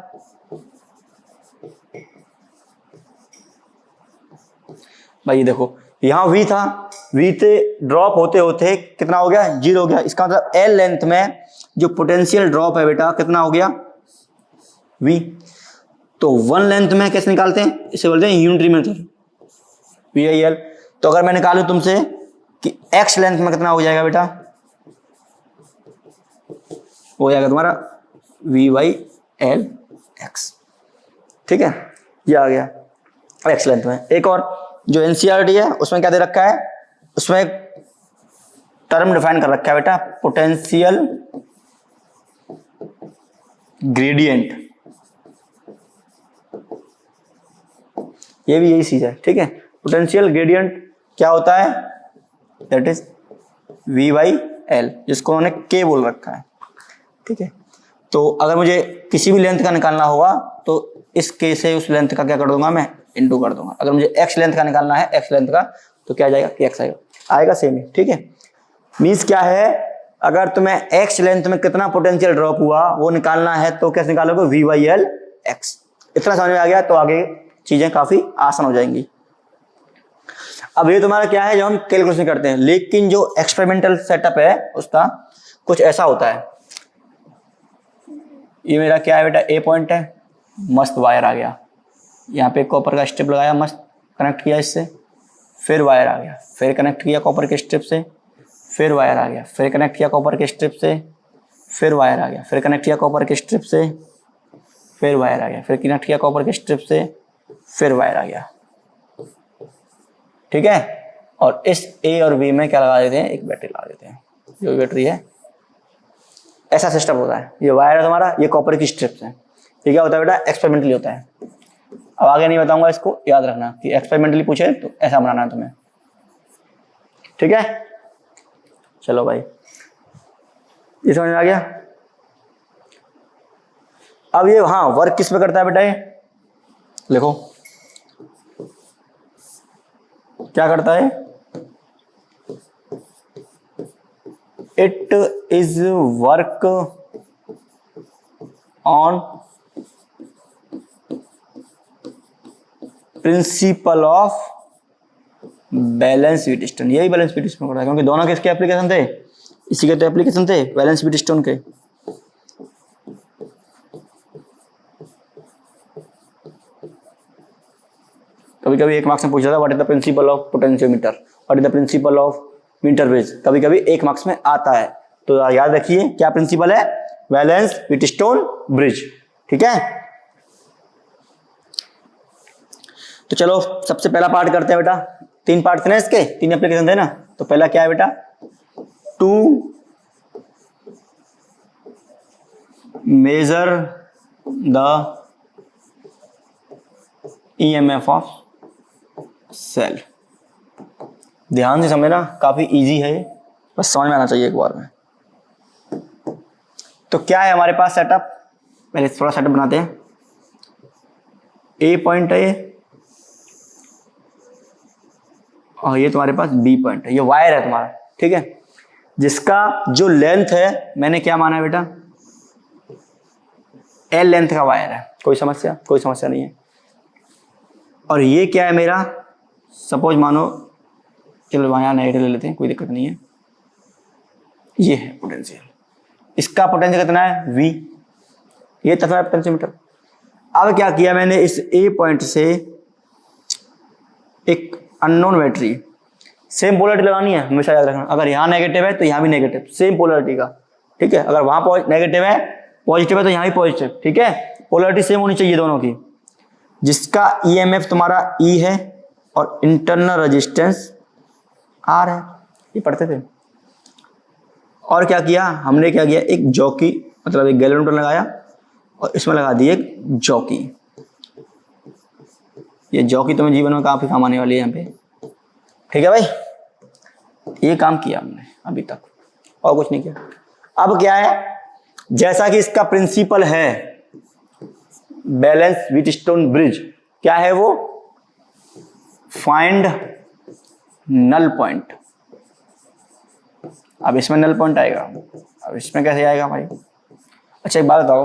भाई देखो यहां V था, V से ड्रॉप होते होते कितना हो गया, 0 हो गया, इसका मतलब L लेंथ में जो पोटेंशियल ड्रॉप है बेटा कितना हो गया, V। तो 1 लेंथ में कैसे निकालते हैं, इसे बोलते हैं यूनिटरी मेथड, VIL। तो अगर मैं निकालूं तुमसे कि X लेंथ में कितना हो जाएगा बेटा, हो जाएगा तुम्हारा V/L X, ठीक है, ये आ गया X लेंथ में। एक और जो NCERT है उसमें क्या दे रखा है, उसमें एक टर्म डिफाइन कर रखा है बेटा, पोटेंशियल ग्रेडियंट, ये भी यही चीज है, ठीक है। पोटेंशियल ग्रेडियंट क्या होता है, दैट इज V/L, जिसको उन्होंने K बोल रखा है, ठीक है। तो अगर मुझे किसी भी लेंथ का निकालना होगा तो इस K से उस लेंथ का क्या कर दूंगा, मैं इनटू कर दूंगा। अगर मुझे X लेंथ का निकालना है, X लेंथ का, तो क्या आ जाएगा, कि X आएगा सेम ही, ठीक है। मीन्स क्या है, अगर तुम्हें X लेंथ में कितना पोटेंशियल ड्रॉप हुआ वो निकालना है तो कैसे निकालोगे, V/L X। इतना समझ में आ गया तो आगे चीजें काफी आसान हो जाएंगी। अब ये तुम्हारा क्या है जो हम कैलकुलेशन करते हैं, लेकिन जो एक्सपेरिमेंटल सेटअप है उसका कुछ ऐसा होता है। ये मेरा क्या है बेटा, A पॉइंट है, मस्त वायर आ गया, यहाँ पे कॉपर का स्ट्रिप लगाया मस्त, कनेक्ट किया इससे, फिर वायर आ गया, फिर कनेक्ट किया कॉपर के स्ट्रिप से, फिर वायर आ गया, फिर कनेक्ट किया कॉपर के स्ट्रिप से, फिर वायर आ गया, फिर कनेक्ट किया कॉपर के स्ट्रिप से, फिर वायर आ गया, फिर कनेक्ट किया कॉपर के स्ट्रिप से, फिर वायर आ गया। ठीक है, और इस ए और बी में क्या लगा देते हैं, एक बैटरी लगा देते हैं, जो बैटरी है। ऐसा सिस्टम होता है। ये वायर है तुम्हारा, ये कॉपर की स्ट्रिप्स है। ये क्या होता है बेटा, एक्सपेरिमेंटली होता है। अब आगे नहीं बताऊंगा, इसको याद रखना कि एक्सपेरिमेंटली पूछे तो ऐसा बनाना है तुम्हें। ठीक है, चलो भाई, ये समझ में आ गया। अब ये हाँ वर्क किस पे करता है बेटा, ये लिखो क्या करता है। It is work on principle of balance Wheatstone. यही बैलेंस व्हीटस्टोन करता है, क्योंकि दोनों किसके एप्लीकेशन थे, इसी के तो एप्लीकेशन थे, बैलेंस व्हीटस्टोन के। कभी कभी एक मार्क्स में पूछा था what is the principle of potentiometer, what is the principle of meter bridge, कभी कभी एक मार्क्स में आता है। तो याद रखिए क्या प्रिंसिपल है, बैलेंस व्हीटस्टोन ब्रिज। ठीक है, तो चलो सबसे पहला पार्ट करते हैं बेटा। 3 पार्ट थे ना इसके, 3 एप्लीकेशन थे ना। तो पहला क्या है बेटा, to measure the EMF of cell. ध्यान से समझना, काफी इजी है, बस समझ में आना चाहिए एक बार में। तो क्या है हमारे पास सेटअप, पहले थोड़ा सेटअप बनाते हैं। ए पॉइंट है ये, और ये तुम्हारे पास बी पॉइंट है, ये वायर है तुम्हारा। ठीक है, जिसका जो लेंथ है मैंने क्या माना है बेटा, एल लेंथ का वायर है। कोई समस्या, कोई समस्या नहीं है। और ये क्या है मेरा, सपोज मानो, चलो वहां नेगेटिव ले लेते हैं, कोई दिक्कत नहीं है। ये है पोटेंशियल, इसका पोटेंशियल कितना है V, ये तथा पोटेंशियोमीटर। अब क्या किया मैंने, इस ए पॉइंट से एक अननोन बैटरी, सेम पोलरिटी लगानी है, हमेशा याद रखना। अगर यहाँ नेगेटिव है तो यहाँ भी नेगेटिव, सेम पोलरिटी का। ठीक है, अगर वहां नेगेटिव है, पॉजिटिव है तो यहाँ भी पॉजिटिव। ठीक है, पोलरिटी सेम होनी चाहिए दोनों की। जिसका ईएमएफ तुम्हारा E है और इंटरनल रेजिस्टेंस R है, ये पढ़ते थे। और क्या किया हमने, क्या किया, एक जॉकी मतलब एक गैल्वेनोमीटर लगाया और इसमें लगा दी एक जॉकी। ये जॉकी तुम्हें जीवन में काफी काम आने वाली है यहाँ पे। ठीक है भाई, ये काम किया हमने अभी तक, और कुछ नहीं किया। अब क्या है, जैसा कि इसका प्रिंसिपल है बैलेंस व्हीटस्टोन ब्रिज, क्या है वो, फाइंड नल पॉइंट। अब इसमें नल पॉइंट आएगा, अब इसमें कैसे आएगा भाई। अच्छा एक बात बताओ,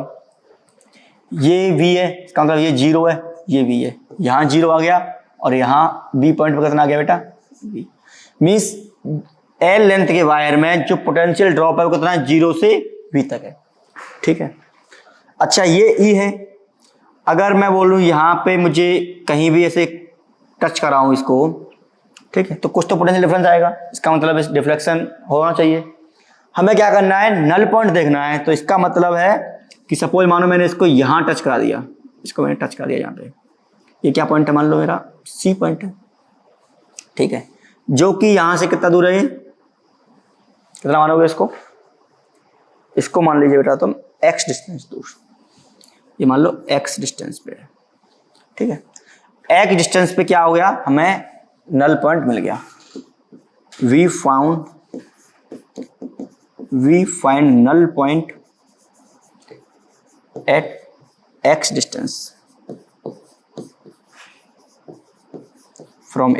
ये V है, इसका मतलब ये 0 है, ये V है, यहाँ 0 आ गया और यहाँ B पॉइंट पर कितना आ गया बेटा, V। मीन्स L लेंथ के वायर में जो पोटेंशियल ड्रॉप है वो कितना है, 0 से V तक है। ठीक है, अच्छा ये E है। अगर मैं बोलूँ यहाँ पे मुझे कहीं भी ऐसे टच कराऊँ इसको, ठीक है, तो कुछ तो पोटेंशियल डिफरेंस आएगा, इसका मतलब इस डिफ्लेक्शन होना चाहिए। हमें क्या करना है, नल पॉइंट देखना है। तो इसका मतलब है कि सपोज मानो मैंने इसको यहाँ टच करा दिया, इसको मैंने टच करा दिया यहाँ पे, ये क्या पॉइंट है मान लो मेरा, C पॉइंट है। ठीक है, जो कि यहाँ से कितना दूर है, ये कितना मानोगे इसको, इसको मान लीजिए बेटा तुम X डिस्टेंस दूर, ये मान लो X डिस्टेंस पे है। ठीक है, X डिस्टेंस पे क्या हो गया, हमें नल पॉइंट मिल गया। We find null point at X distance from A।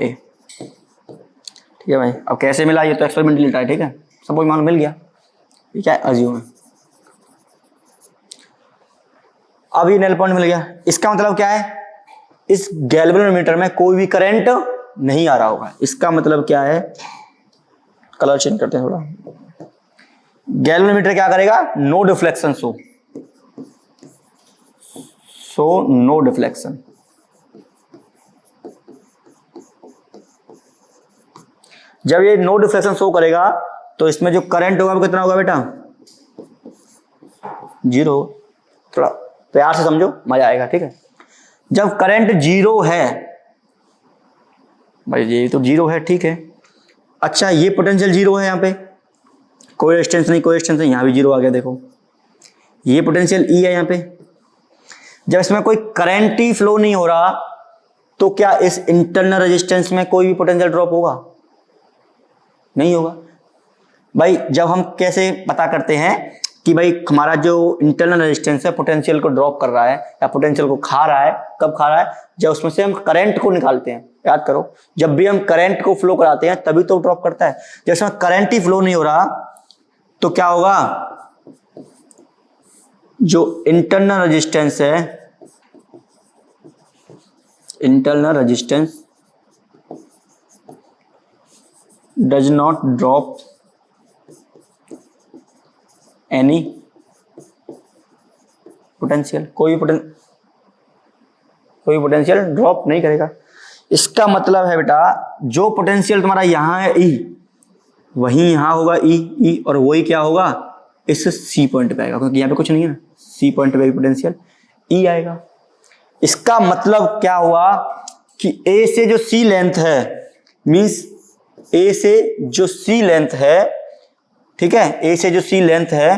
ठीक है भाई, अब कैसे मिला, ये तो एक्सपेरिमेंटली ट्राई। ठीक है, सपोज मान लो मिल गया, ये क्या है, अज्यूम है। अब ये नल पॉइंट मिल गया, इसका मतलब क्या है, इस गैल्वेनोमीटर में कोई भी करंट नहीं आ रहा होगा। इसका मतलब क्या है, कलर चेंज करते हैं थोड़ा। गैल्वेनोमीटर क्या करेगा, no deflection show no deflection. जब ये नो डिफ्लेक्शन शो करेगा तो इसमें जो करंट होगा वो कितना होगा बेटा, 0। थोड़ा प्यार से समझो, मजा आएगा, ठीक है। जब करंट 0 है भाई, ये तो 0 है, ठीक है। अच्छा, ये पोटेंशियल 0 है, यहाँ पे कोई रेजिस्टेंस नहीं, कोई रेजिस्टेंस नहीं, यहाँ भी 0 आ गया, देखो ये पोटेंशियल E है यहाँ पे। जब इसमें कोई करंट ही फ्लो नहीं हो रहा तो क्या इस इंटरनल रेजिस्टेंस में कोई भी पोटेंशियल ड्रॉप होगा? नहीं होगा भाई। जब हम कैसे पता करते हैं कि भाई हमारा जो इंटरनल रेजिस्टेंस है पोटेंशियल को ड्रॉप कर रहा है या पोटेंशियल को खा रहा है, कब खा रहा है? जब उसमें से हम करंट को निकालते हैं। याद करो, जब भी हम करंट को फ्लो कराते हैं तभी तो ड्रॉप करता है। जब इसमें करंट ही फ्लो नहीं हो रहा तो क्या होगा, जो इंटरनल रेजिस्टेंस है, internal resistance does not drop any potential, कोई पोटेंशियल ड्रॉप नहीं करेगा। इसका मतलब है बेटा, जो पोटेंशियल तुम्हारा यहां है E, वही यहां होगा E, और वही क्या होगा, इस C पॉइंट पे आएगा, क्योंकि यहाँ पे कुछ नहीं है ना, C पॉइंट पे पोटेंशियल E आएगा। इसका मतलब क्या हुआ कि A से जो C लेंथ है, मींस A से जो C लेंथ है, ठीक है, A से जो C लेंथ है,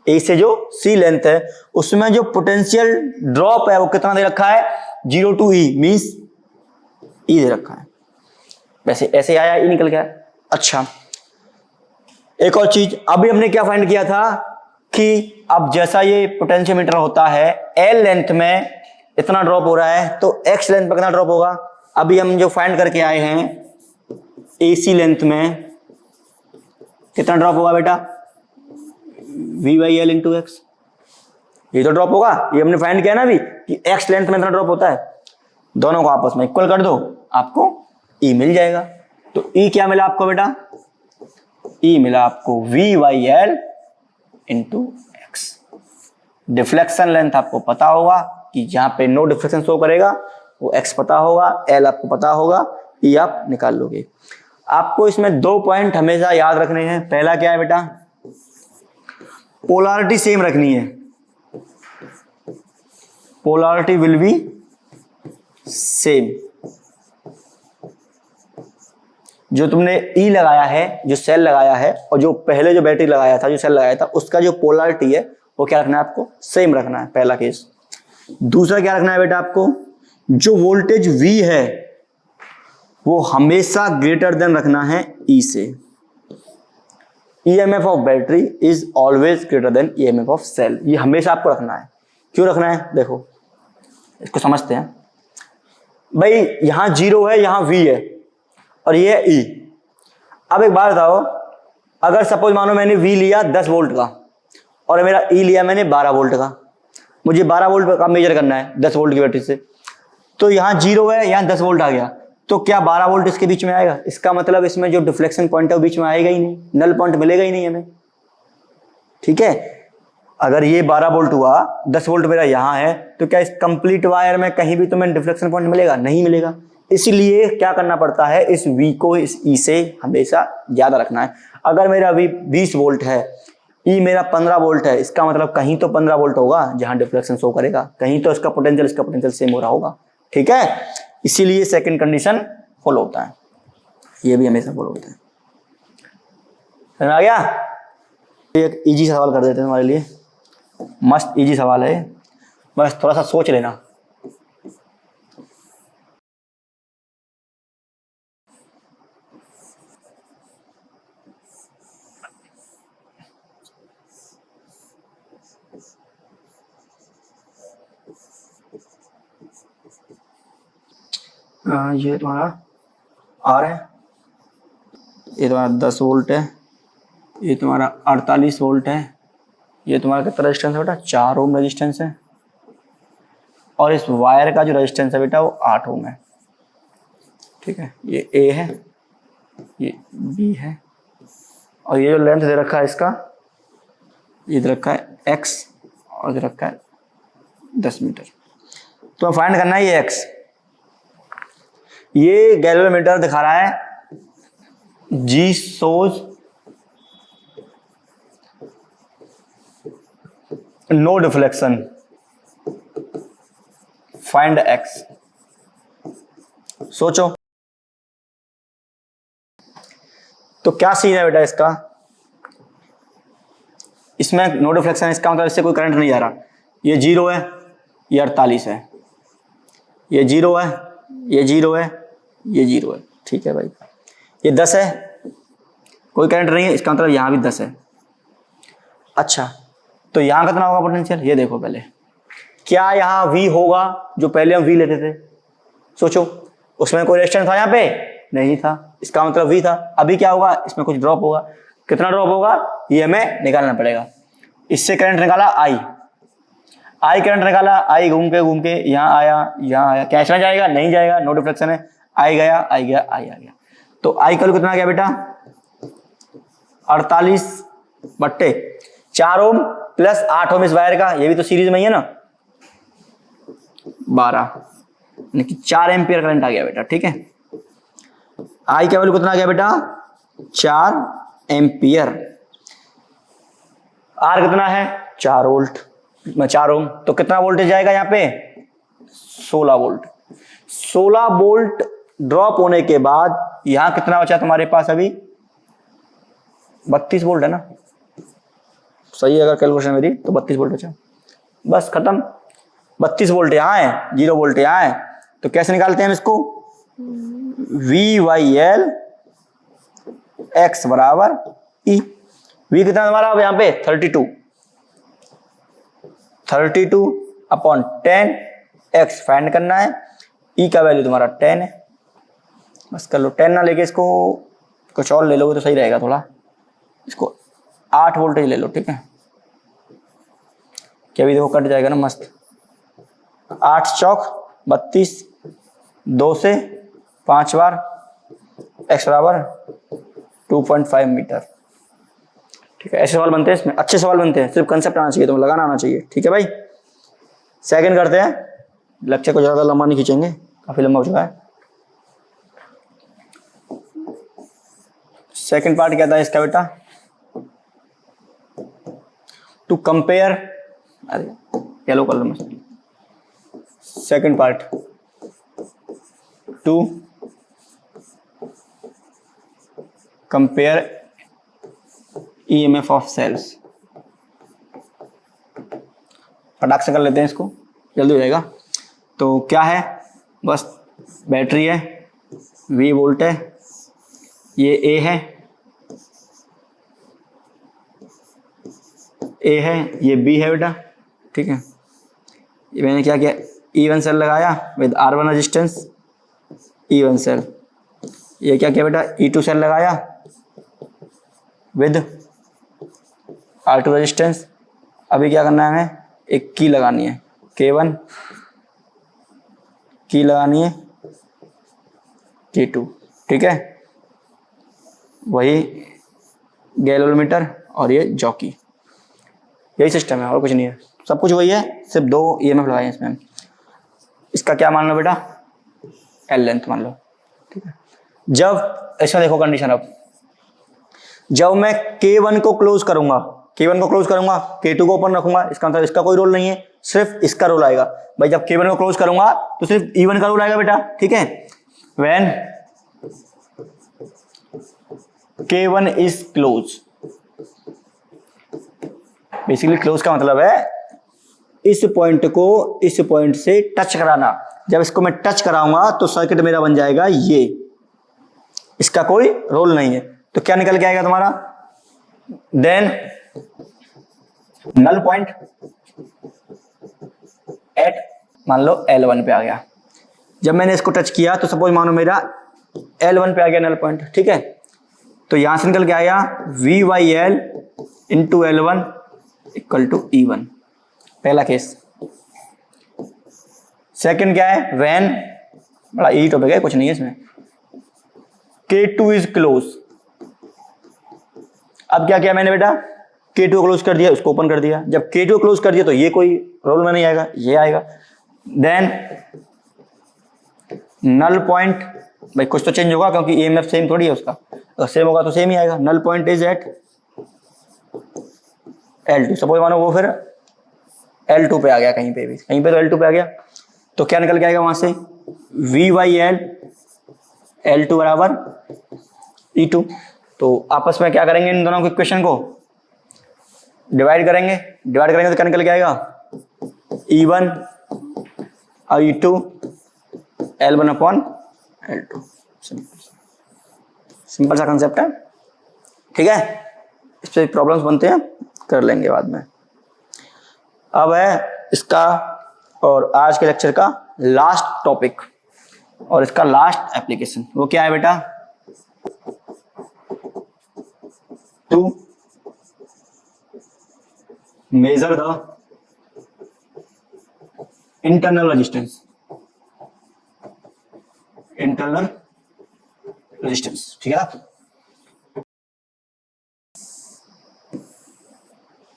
A से जो C लेंथ है, उसमें जो पोटेंशियल ड्रॉप है वो कितना दे रखा है, 0 to E, मींस E दे रखा है। वैसे ऐसे आया, E निकल गया। अच्छा, एक और चीज, अभी हमने क्या फाइंड किया था कि अब जैसा ये पोटेंशियोमीटर होता है, L लेंथ में इतना ड्रॉप हो रहा है तो X लेंथ पर कितना ड्रॉप होगा। अभी हम जो फाइंड करके आए हैं, AC लेंथ में कितना ड्रॉप होगा बेटा, V/L इंटू X, ये तो ड्रॉप होगा। ये हमने फाइंड किया ना अभी कि X लेंथ में इतना ड्रॉप होता है। दोनों को आपस में इक्वल कर दो, आपको E मिल जाएगा। तो E क्या मिला आपको बेटा, E मिला आपको V/L into X। Deflection length आपको पता होगा कि जहां पे नो डिफ्लेक्शन शो करेगा वो X पता होगा, L आपको पता होगा, E आप निकाल लोगे। आपको इसमें 2 पॉइंट हमेशा याद रखने हैं। पहला क्या है बेटा, पोलैरिटी सेम रखनी है, पोलैरिटी विल बी सेम। जो तुमने E लगाया है, जो सेल लगाया है, और जो पहले जो बैटरी लगाया था, जो सेल लगाया था, उसका जो पोलैरिटी है वो क्या रखना है आपको, सेम रखना है, पहला केस। दूसरा क्या रखना है बेटा आपको, जो वोल्टेज V है वो हमेशा ग्रेटर देन रखना है E से। EMF of battery is always greater than EMF of cell, ये हमेशा आपको रखना है। क्यों रखना है, देखो इसको समझते हैं। भाई यहां 0 है, यहां V है, और ये है E। अब एक बात बताओ, अगर सपोज मानो मैंने V लिया 10 वोल्ट का और मेरा E लिया मैंने 12 वोल्ट का, मुझे 12 वोल्ट का मेजर करना है 10 वोल्ट की बैटरी से, तो यहाँ 0 है, यहाँ 10 वोल्ट आ गया, तो क्या 12 वोल्ट इसके बीच में आएगा? इसका मतलब इसमें जो डिफ्लेक्शन पॉइंट है वो बीच में आएगा ही नहीं, नल पॉइंट मिलेगा ही नहीं हमें, ठीक है। अगर ये 12 वोल्ट हुआ, 10 वोल्ट मेरा यहाँ है, तो क्या इस कंप्लीट वायर में कहीं भी तुम्हें डिफ्लेक्शन पॉइंट मिलेगा? नहीं मिलेगा। इसलिए क्या करना पड़ता है, इस V को इस E से हमेशा ज्यादा रखना है। अगर मेरा V 20 वोल्ट है, E मेरा 15 वोल्ट है, इसका मतलब कहीं तो 15 वोल्ट होगा जहां डिफ्लेक्शन शो करेगा, कहीं तो इसका पोटेंशियल सेम हो रहा होगा, ठीक है। इसीलिए सेकंड कंडीशन फॉलो होता है, ये भी हमेशा फॉलो होता है। समझ आ गया? एक इजी सवाल कर देते हैं हमारे लिए, मस्त इजी सवाल है, बस थोड़ा सा सोच लेना। ये तुम्हारा R है, ये तुम्हारा 10 वोल्ट है, ये तुम्हारा 48 वोल्ट है, ये तुम्हारा कितना रेजिस्टेंस है बेटा, 4 ओम रेजिस्टेंस है, और इस वायर का जो रेजिस्टेंस है बेटा वो 8 ओम है, ठीक है। ये A है, ये B है, और ये जो लेंथ दे रखा है इसका, ये दे रखा है X और दे रखा है 10 मीटर। तो फाइंड करना है ये X। ये गैल्वेनोमीटर दिखा रहा है G shows no deflection, find X। सोचो तो क्या सीन है बेटा इसका, इसमें नो डिफ्लेक्शन, इसका मतलब इससे कोई करंट नहीं जा रहा। ये 0 है, ये 48 है, ये 0 है, ये 0 है, ये 0 है, ठीक है भाई। ये 10 है, कोई करंट नहीं है, इसका मतलब यहाँ भी 10 है। अच्छा तो यहाँ कितना होगा पोटेंशियल, ये देखो पहले, क्या यहाँ V होगा जो पहले हम V लेते थे, सोचो उसमें कोई रेजिस्टेंस था यहाँ पे, नहीं था, इसका मतलब V था। अभी क्या होगा, इसमें कुछ ड्रॉप होगा, कितना ड्रॉप होगा ये हमें निकालना पड़ेगा। इससे करंट निकाला I करंट निकाला, I घूम के यहाँ आया, क्या इसमें जाएगा, नहीं जाएगा, नो डिफ्लेक्शन है, I गया, I आ गया। तो I कल कितना आ गया बेटा 48/4 ओम प्लस 8 ओम इस वायर का, ये भी तो सीरीज में ही है ना, 12, यानी कि 4 एम्पियर करंट आ गया बेटा, ठीक है। I का वैल्यू कितना आ गया बेटा 4 एम्पियर, R कितना है 4 वोल्ट, 4 ओम, तो कितना वोल्टेज जाएगा यहाँ पे 16 वोल्ट। 16 वोल्ट ड्रॉप होने के बाद यहां कितना बचा तुम्हारे पास, अभी 32 वोल्ट है ना, सही है अगर कैलकुलेशन मेरी, तो 32 वोल्ट बचा, बस खत्म। 32 वोल्ट यहाँ है, 0 वोल्ट यहाँ है, तो कैसे निकालते हैं हम इसको, V/L X बराबर E। V कितना हमारा अब यहाँ पे 32/10 X फाइंड करना है, E का वैल्यू तुम्हारा 10 है, बस कर लो। 10 ना लेके इसको कुछ और ले लोगे तो सही रहेगा थोड़ा, इसको 8 वोल्टेज ले लो, ठीक है, क्या भी देखो कट जाएगा ना मस्त। 8 चौक 32, 2 से 5 बार, X बराबर 2.5 मीटर, ठीक है। ऐसे सवाल बनते हैं, इसमें अच्छे सवाल बनते हैं, सिर्फ कंसेप्ट आना चाहिए, तुम्हें लगाना आना चाहिए, ठीक है भाई। सेकंड करते हैं, लेक्चर को ज्यादा लंबा नहीं खींचेंगे, काफी लंबा हो चुका है। सेकंड पार्ट क्या था इसका बेटा, टू कंपेयर, अरे येलो कलर में, second part to compare EMF of cells. फटाक से कर लेते हैं इसको, जल्दी हो जाएगा। तो क्या है, बस बैटरी है, V वोल्ट है, ये A है, ये B है बेटा, ठीक है। ये मैंने क्या किया, E1 सेल लगाया with R1 resistance, E1 cell. ये क्या किया बेटा, E2 सेल लगाया विद R2 रेजिस्टेंस। अभी क्या करना है हमें, एक की लगानी है, K1 की लगानी है, K2, ठीक है। वही गैल्वेनोमीटर और ये जॉकी, यही सिस्टम है और कुछ नहीं है, सब कुछ वही है, सिर्फ 2 EMF लगाए हैं इसमें। इसका क्या मान लो बेटा, L लेंथ मान लो, ठीक है। जब इसमें देखो कंडीशन, अब जब मैं K1 को क्लोज करूंगा, K2 को ओपन रखूंगा, इसका मतलब इसका कोई रोल नहीं है, सिर्फ इसका रोल आएगा भाई। जब K1 को क्लोज करूंगा तो सिर्फ E1 का रोल आएगा बेटा, ठीक है। When K1 is close, basically close का मतलब है इस पॉइंट को इस पॉइंट से टच कराना। जब इसको मैं टच कराऊंगा तो सर्किट मेरा बन जाएगा ये, इसका कोई रोल नहीं है। तो क्या निकल के आएगा तुम्हारा, देन नल पॉइंट एट मान लो L1 पे आ गया। जब मैंने इसको टच किया तो सपोज मानो मेरा L1 पे आ गया नल पॉइंट, ठीक है। तो यहां से निकल के आया V/L into L1 equal to E1, पहला केस। सेकंड क्या है, व्हेन, बड़ा ई टॉपिक है, कुछ नहीं है इसमें, K2 इज क्लोज। अब क्या किया मैंने बेटा, K2 को क्लोज कर दिया, उसको ओपन कर दिया। जब K2 क्लोज कर दिया तो ये कोई रोल में नहीं आएगा, ये आएगा। देन नल पॉइंट भाई कुछ तो चेंज होगा क्योंकि ईएमएफ सेम थोड़ी है उसका, अगर सेम होगा तो सेम ही आएगा। Null point is at L2, suppose मानो वो फिर L2 पे आ गया, कहीं पे भी, कहीं पे तो L2 पे आ गया, तो क्या निकल के आएगा वहां से, V बाई एल, L2 बराबर E2। तो आपस में क्या करेंगे, इन दोनों को इक्वेशन को डिवाइड करेंगे, डिवाइड करेंगे तो क्या निकल के आएगा, E1 और E2 L1 upon L2। Simple सा कंसेप्ट है, ठीक है। इस पे प्रॉब्लम्स बनते हैं, कर लेंगे बाद में। अब है इसका और आज के लेक्चर का लास्ट टॉपिक और इसका लास्ट एप्लीकेशन, वो क्या है बेटा, to measure the internal resistance, internal resistance, ठीक है ना,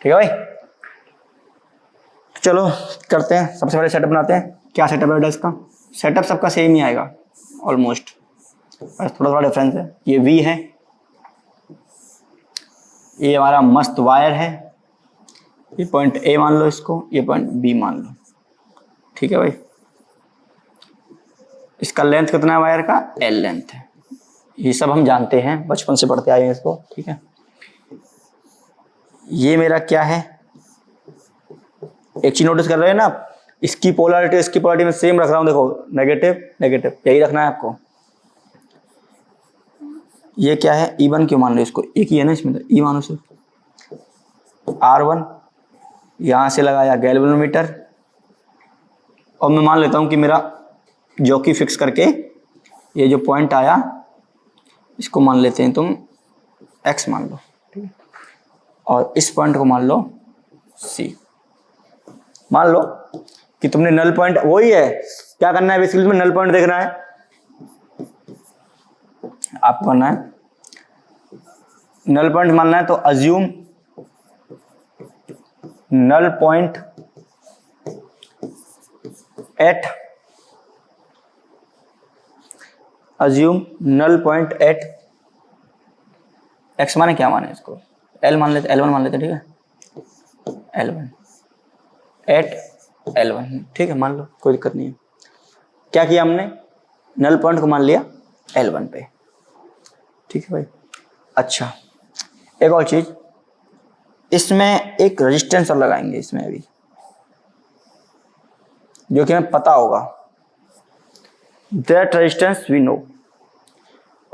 ठीक है भाई। चलो करते हैं, सबसे पहले सेटअप बनाते हैं। क्या सेटअप है बेटा इसका, सेटअप सबका सेम ही आएगा ऑलमोस्ट, बस थोड़ा थोड़ा डिफरेंस है। ये V है, ये हमारा मस्त वायर है, ये पॉइंट A मान लो इसको, ये पॉइंट B मान लो, ठीक है भाई। इसका लेंथ कितना है वायर का, L लेंथ है, ये सब हम जानते हैं, बचपन से पढ़ते आए हैं इसको, ठीक है। ये मेरा क्या है, एक चीज नोटिस कर रहे हैं ना, इसकी पोलैरिटी इसकी पोलैरिटी में सेम रख रहा हूं, देखो नेगेटिव नेगेटिव, यही रखना है आपको। ये क्या है, E1 क्यों मान लो इसको, एक ही है ना इसमें, तो E मानो सिर्फ, R1 यहां से लगाया गैल्वेनोमीटर, और मैं मान लेता हूं कि मेरा जो कि फिक्स करके ये जो पॉइंट आया इसको मान लेते हैं तुम X मान लो, ठीक है, और इस पॉइंट को मान लो C। मान लो कि तुमने नल पॉइंट, वही है, क्या करना है बेसिकली, तुम्हें नल पॉइंट देखना है, आपको करना है नल पॉइंट मानना है, तो assume null point at, assume null point at X माने क्या माने इसको, L मान लेते, L1 मान लेते, ठीक है, L1 एट L1, ठीक है, मान लो, कोई दिक्कत नहीं है। क्या किया हमने, नल पॉइंट को मान लिया L1 पे, ठीक है भाई। अच्छा एक और चीज, इसमें एक रेजिस्टेंस और लगाएंगे इसमें अभी, जो कि हमें पता होगा, दैट रेजिस्टेंस वी नो।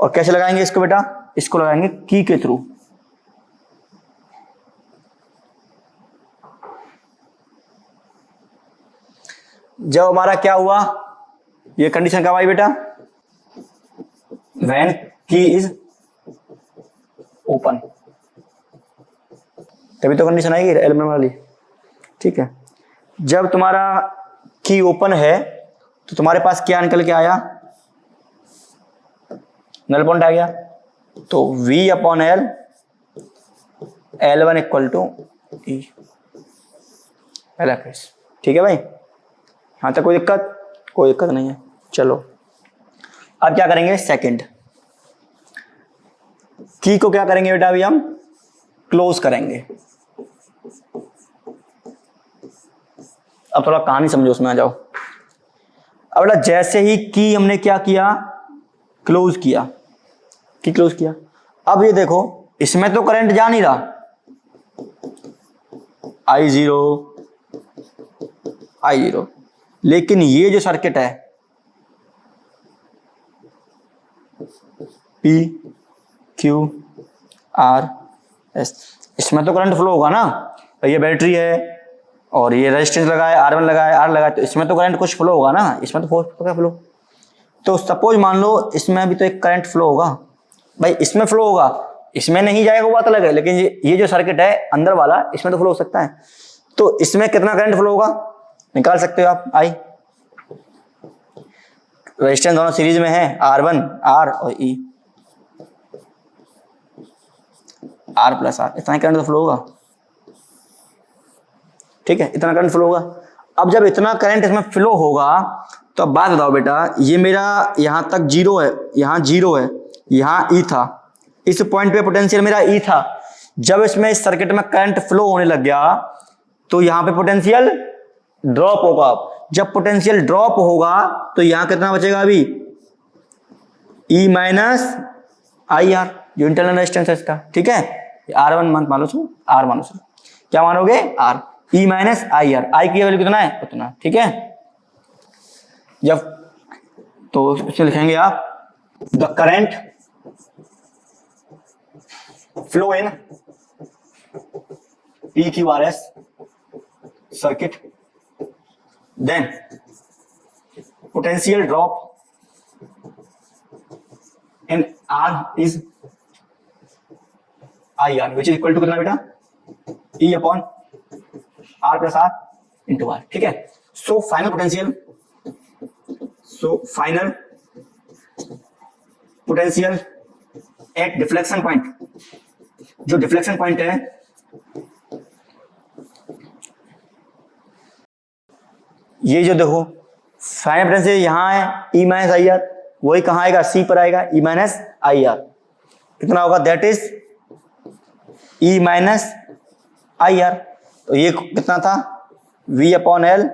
और कैसे लगाएंगे इसको बेटा, इसको लगाएंगे की के थ्रू, जब हमारा क्या हुआ, ये कंडीशन कब आई बेटा, व्हेन की इज ओपन, तभी तो कंडीशन आएगी एलिमेंट वाली, ठीक है। जब तुम्हारा की ओपन है तो तुम्हारे पास क्या निकल के आया, नल पॉइंट आ गया, तो V upon L, L1 equal to E, पहला केस, ठीक है भाई। यहां तक कोई दिक्कत, कोई दिक्कत नहीं है। चलो अब क्या करेंगे, सेकंड की को क्या करेंगे बेटा, अभी हम क्लोज करेंगे। अब थोड़ा कहानी समझो, उसमें आ जाओ। अब बेटा जैसे ही की हमने क्या किया, क्लोज किया, की क्लोज किया, अब ये देखो इसमें तो करंट जा नहीं रहा, I0, लेकिन ये जो सर्किट है P Q R S, इसमें तो करंट फ्लो होगा ना, ये बैटरी है और ये रेजिस्टेंस लगा है, R1 लगा है, R लगा है, तो इसमें तो करंट कुछ फ्लो होगा ना, इसमें तो फोर्स का फ्लो। तो सपोज मान लो इसमें भी तो एक करंट फ्लो होगा, भाई इसमें फ्लो होगा, इसमें नहीं जाएगा वो बात अलग है, लेकिन ये जो सर्किट है अंदर वाला, इसमें तो फ्लो हो सकता है। तो इसमें कितना करंट फ्लो होगा निकाल सकते हो आप, आई रेजिस्टेंस दोनों सीरीज में है, R1 R और E, R प्लस R, इतना करंट तो फ्लो होगा, ठीक है, इतना करंट फ्लो होगा। अब जब इतना करंट इसमें फ्लो होगा तो अब बात बताओ बेटा, ये मेरा यहाँ तक जीरो है, यहाँ जीरो है, यहाँ ई था, इस पॉइंट पे पोटेंशियल मेरा ई था। जब इसमें इस सर्किट में करंट फ्लो होने लग गया तो यहाँ पे पोटेंशियल ड्रॉप होगा। जब पोटेंशियल ड्रॉप होगा तो यहाँ कितना बचेगा अभी, ई माइनस आई आर, जो इंटरनल रेजिस्टेंस है इसका, ठीक है। R1 मानो छो, आर मानो छो, क्या मानोगे, R, E minus I R, I की वैल्यू कितना है उतना, ठीक है। जब तो इसे लिखेंगे आप, the current flow in PQRS circuit, then potential drop in R is IR, which is equal to कितना बेटा, E upon R plus R into R, ठीक है। So final potential at deflection point, जो डिफ्लेक्शन पॉइंट है, ये जो देखो final potential यहाँ है ई माइनस आई आर, वही कहाँ आएगा, सी पर आएगा, ई माइनस आई आर कितना होगा, that is E minus I are. तो ये कितना था, वी अपॉन एल।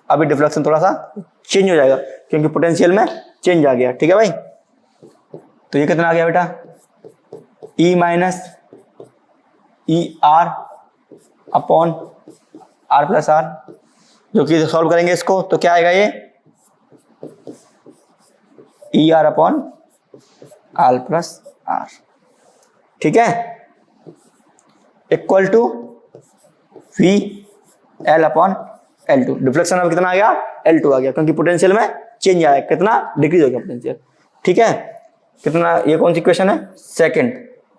अभी डिफ्लेक्शन थोड़ा सा चेंज हो जाएगा क्योंकि पोटेंशियल में चेंज आ गया, ठीक है भाई। तो ये कितना आ गया बेटा, E minus E R upon R plus R, जो कि सॉल्व करेंगे इसको तो क्या आएगा, ये E R upon R plus R, ठीक है, equal to V L upon L two. Deflection में कितना आ गया, L2 आ गया क्योंकि पोटेंशियल में चेंज आया, कितना डिक्रीज हो गया पोटेंशियल, ठीक है। कितना, ये कौन सी इक्वेशन है, सेकंड,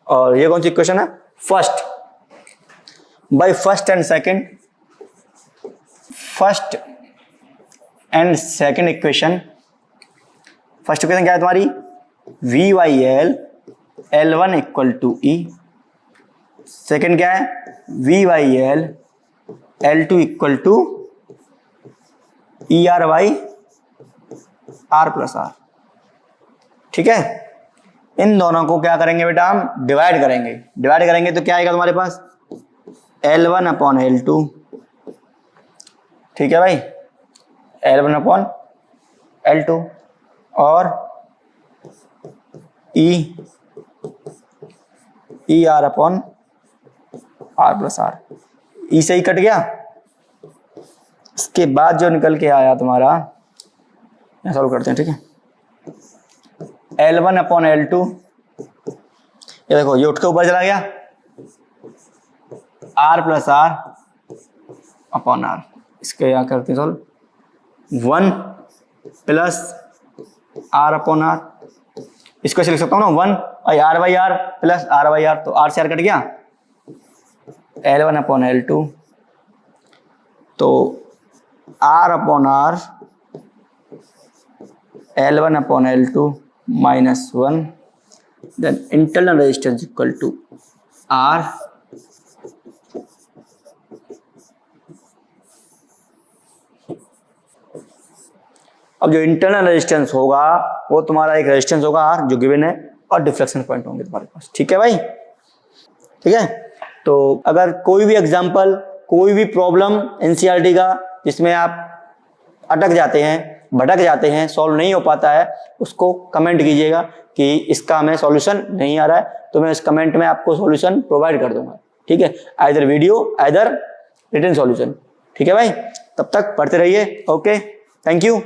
और ये कौन सी इक्वेशन है, first. By first and second equation, first equation क्या है तुम्हारी, V by L L1 equal to E, second क्या है, V by L L2 equal to E R by R plus R, ठीक है। इन दोनों को क्या करेंगे बेटा, हम डिवाइड करेंगे तो क्या आएगा तुम्हारे पास, L1 अपॉन L2, ठीक है भाई, L1 अपॉन L2, और E R upon R plus R, E से ही कट गया। इसके बाद जो निकल के आया तुम्हारा, यहां सॉल्व करते हैं, ठीक है, L1 अपॉन L2, ये देखो ये उठ के ऊपर चला गया, R plus R upon R, इसके यहाँ करते हैं solve, 1 plus R upon R, इसको ऐसे लिख सकता हूँ ना, 1 R by R plus R by R, तो आर से आर कट गया, L1 अपॉन L2, तो R upon R, L1 upon L2 minus 1, then internal resistance equal to R अब जो इंटरनल रेजिस्टेंस होगा वो तुम्हारा एक रेजिस्टेंस होगा R जो गिवन है, और डिफ्लेक्शन पॉइंट होंगे तुम्हारे पास, ठीक है भाई, ठीक है। तो अगर कोई भी एग्जांपल, कोई भी प्रॉब्लम एनसीईआरटी का जिसमें आप अटक जाते हैं, भटक जाते हैं, सॉल्व नहीं हो पाता है, उसको कमेंट कीजिएगा कि इसका हमें सॉल्यूशन नहीं आ रहा है, तो मैं इस कमेंट में आपको सॉल्यूशन प्रोवाइड कर दूंगा, ठीक है, either video either written solution, ठीक है भाई। तब तक पढ़ते रहिए, ओके, थैंक यू।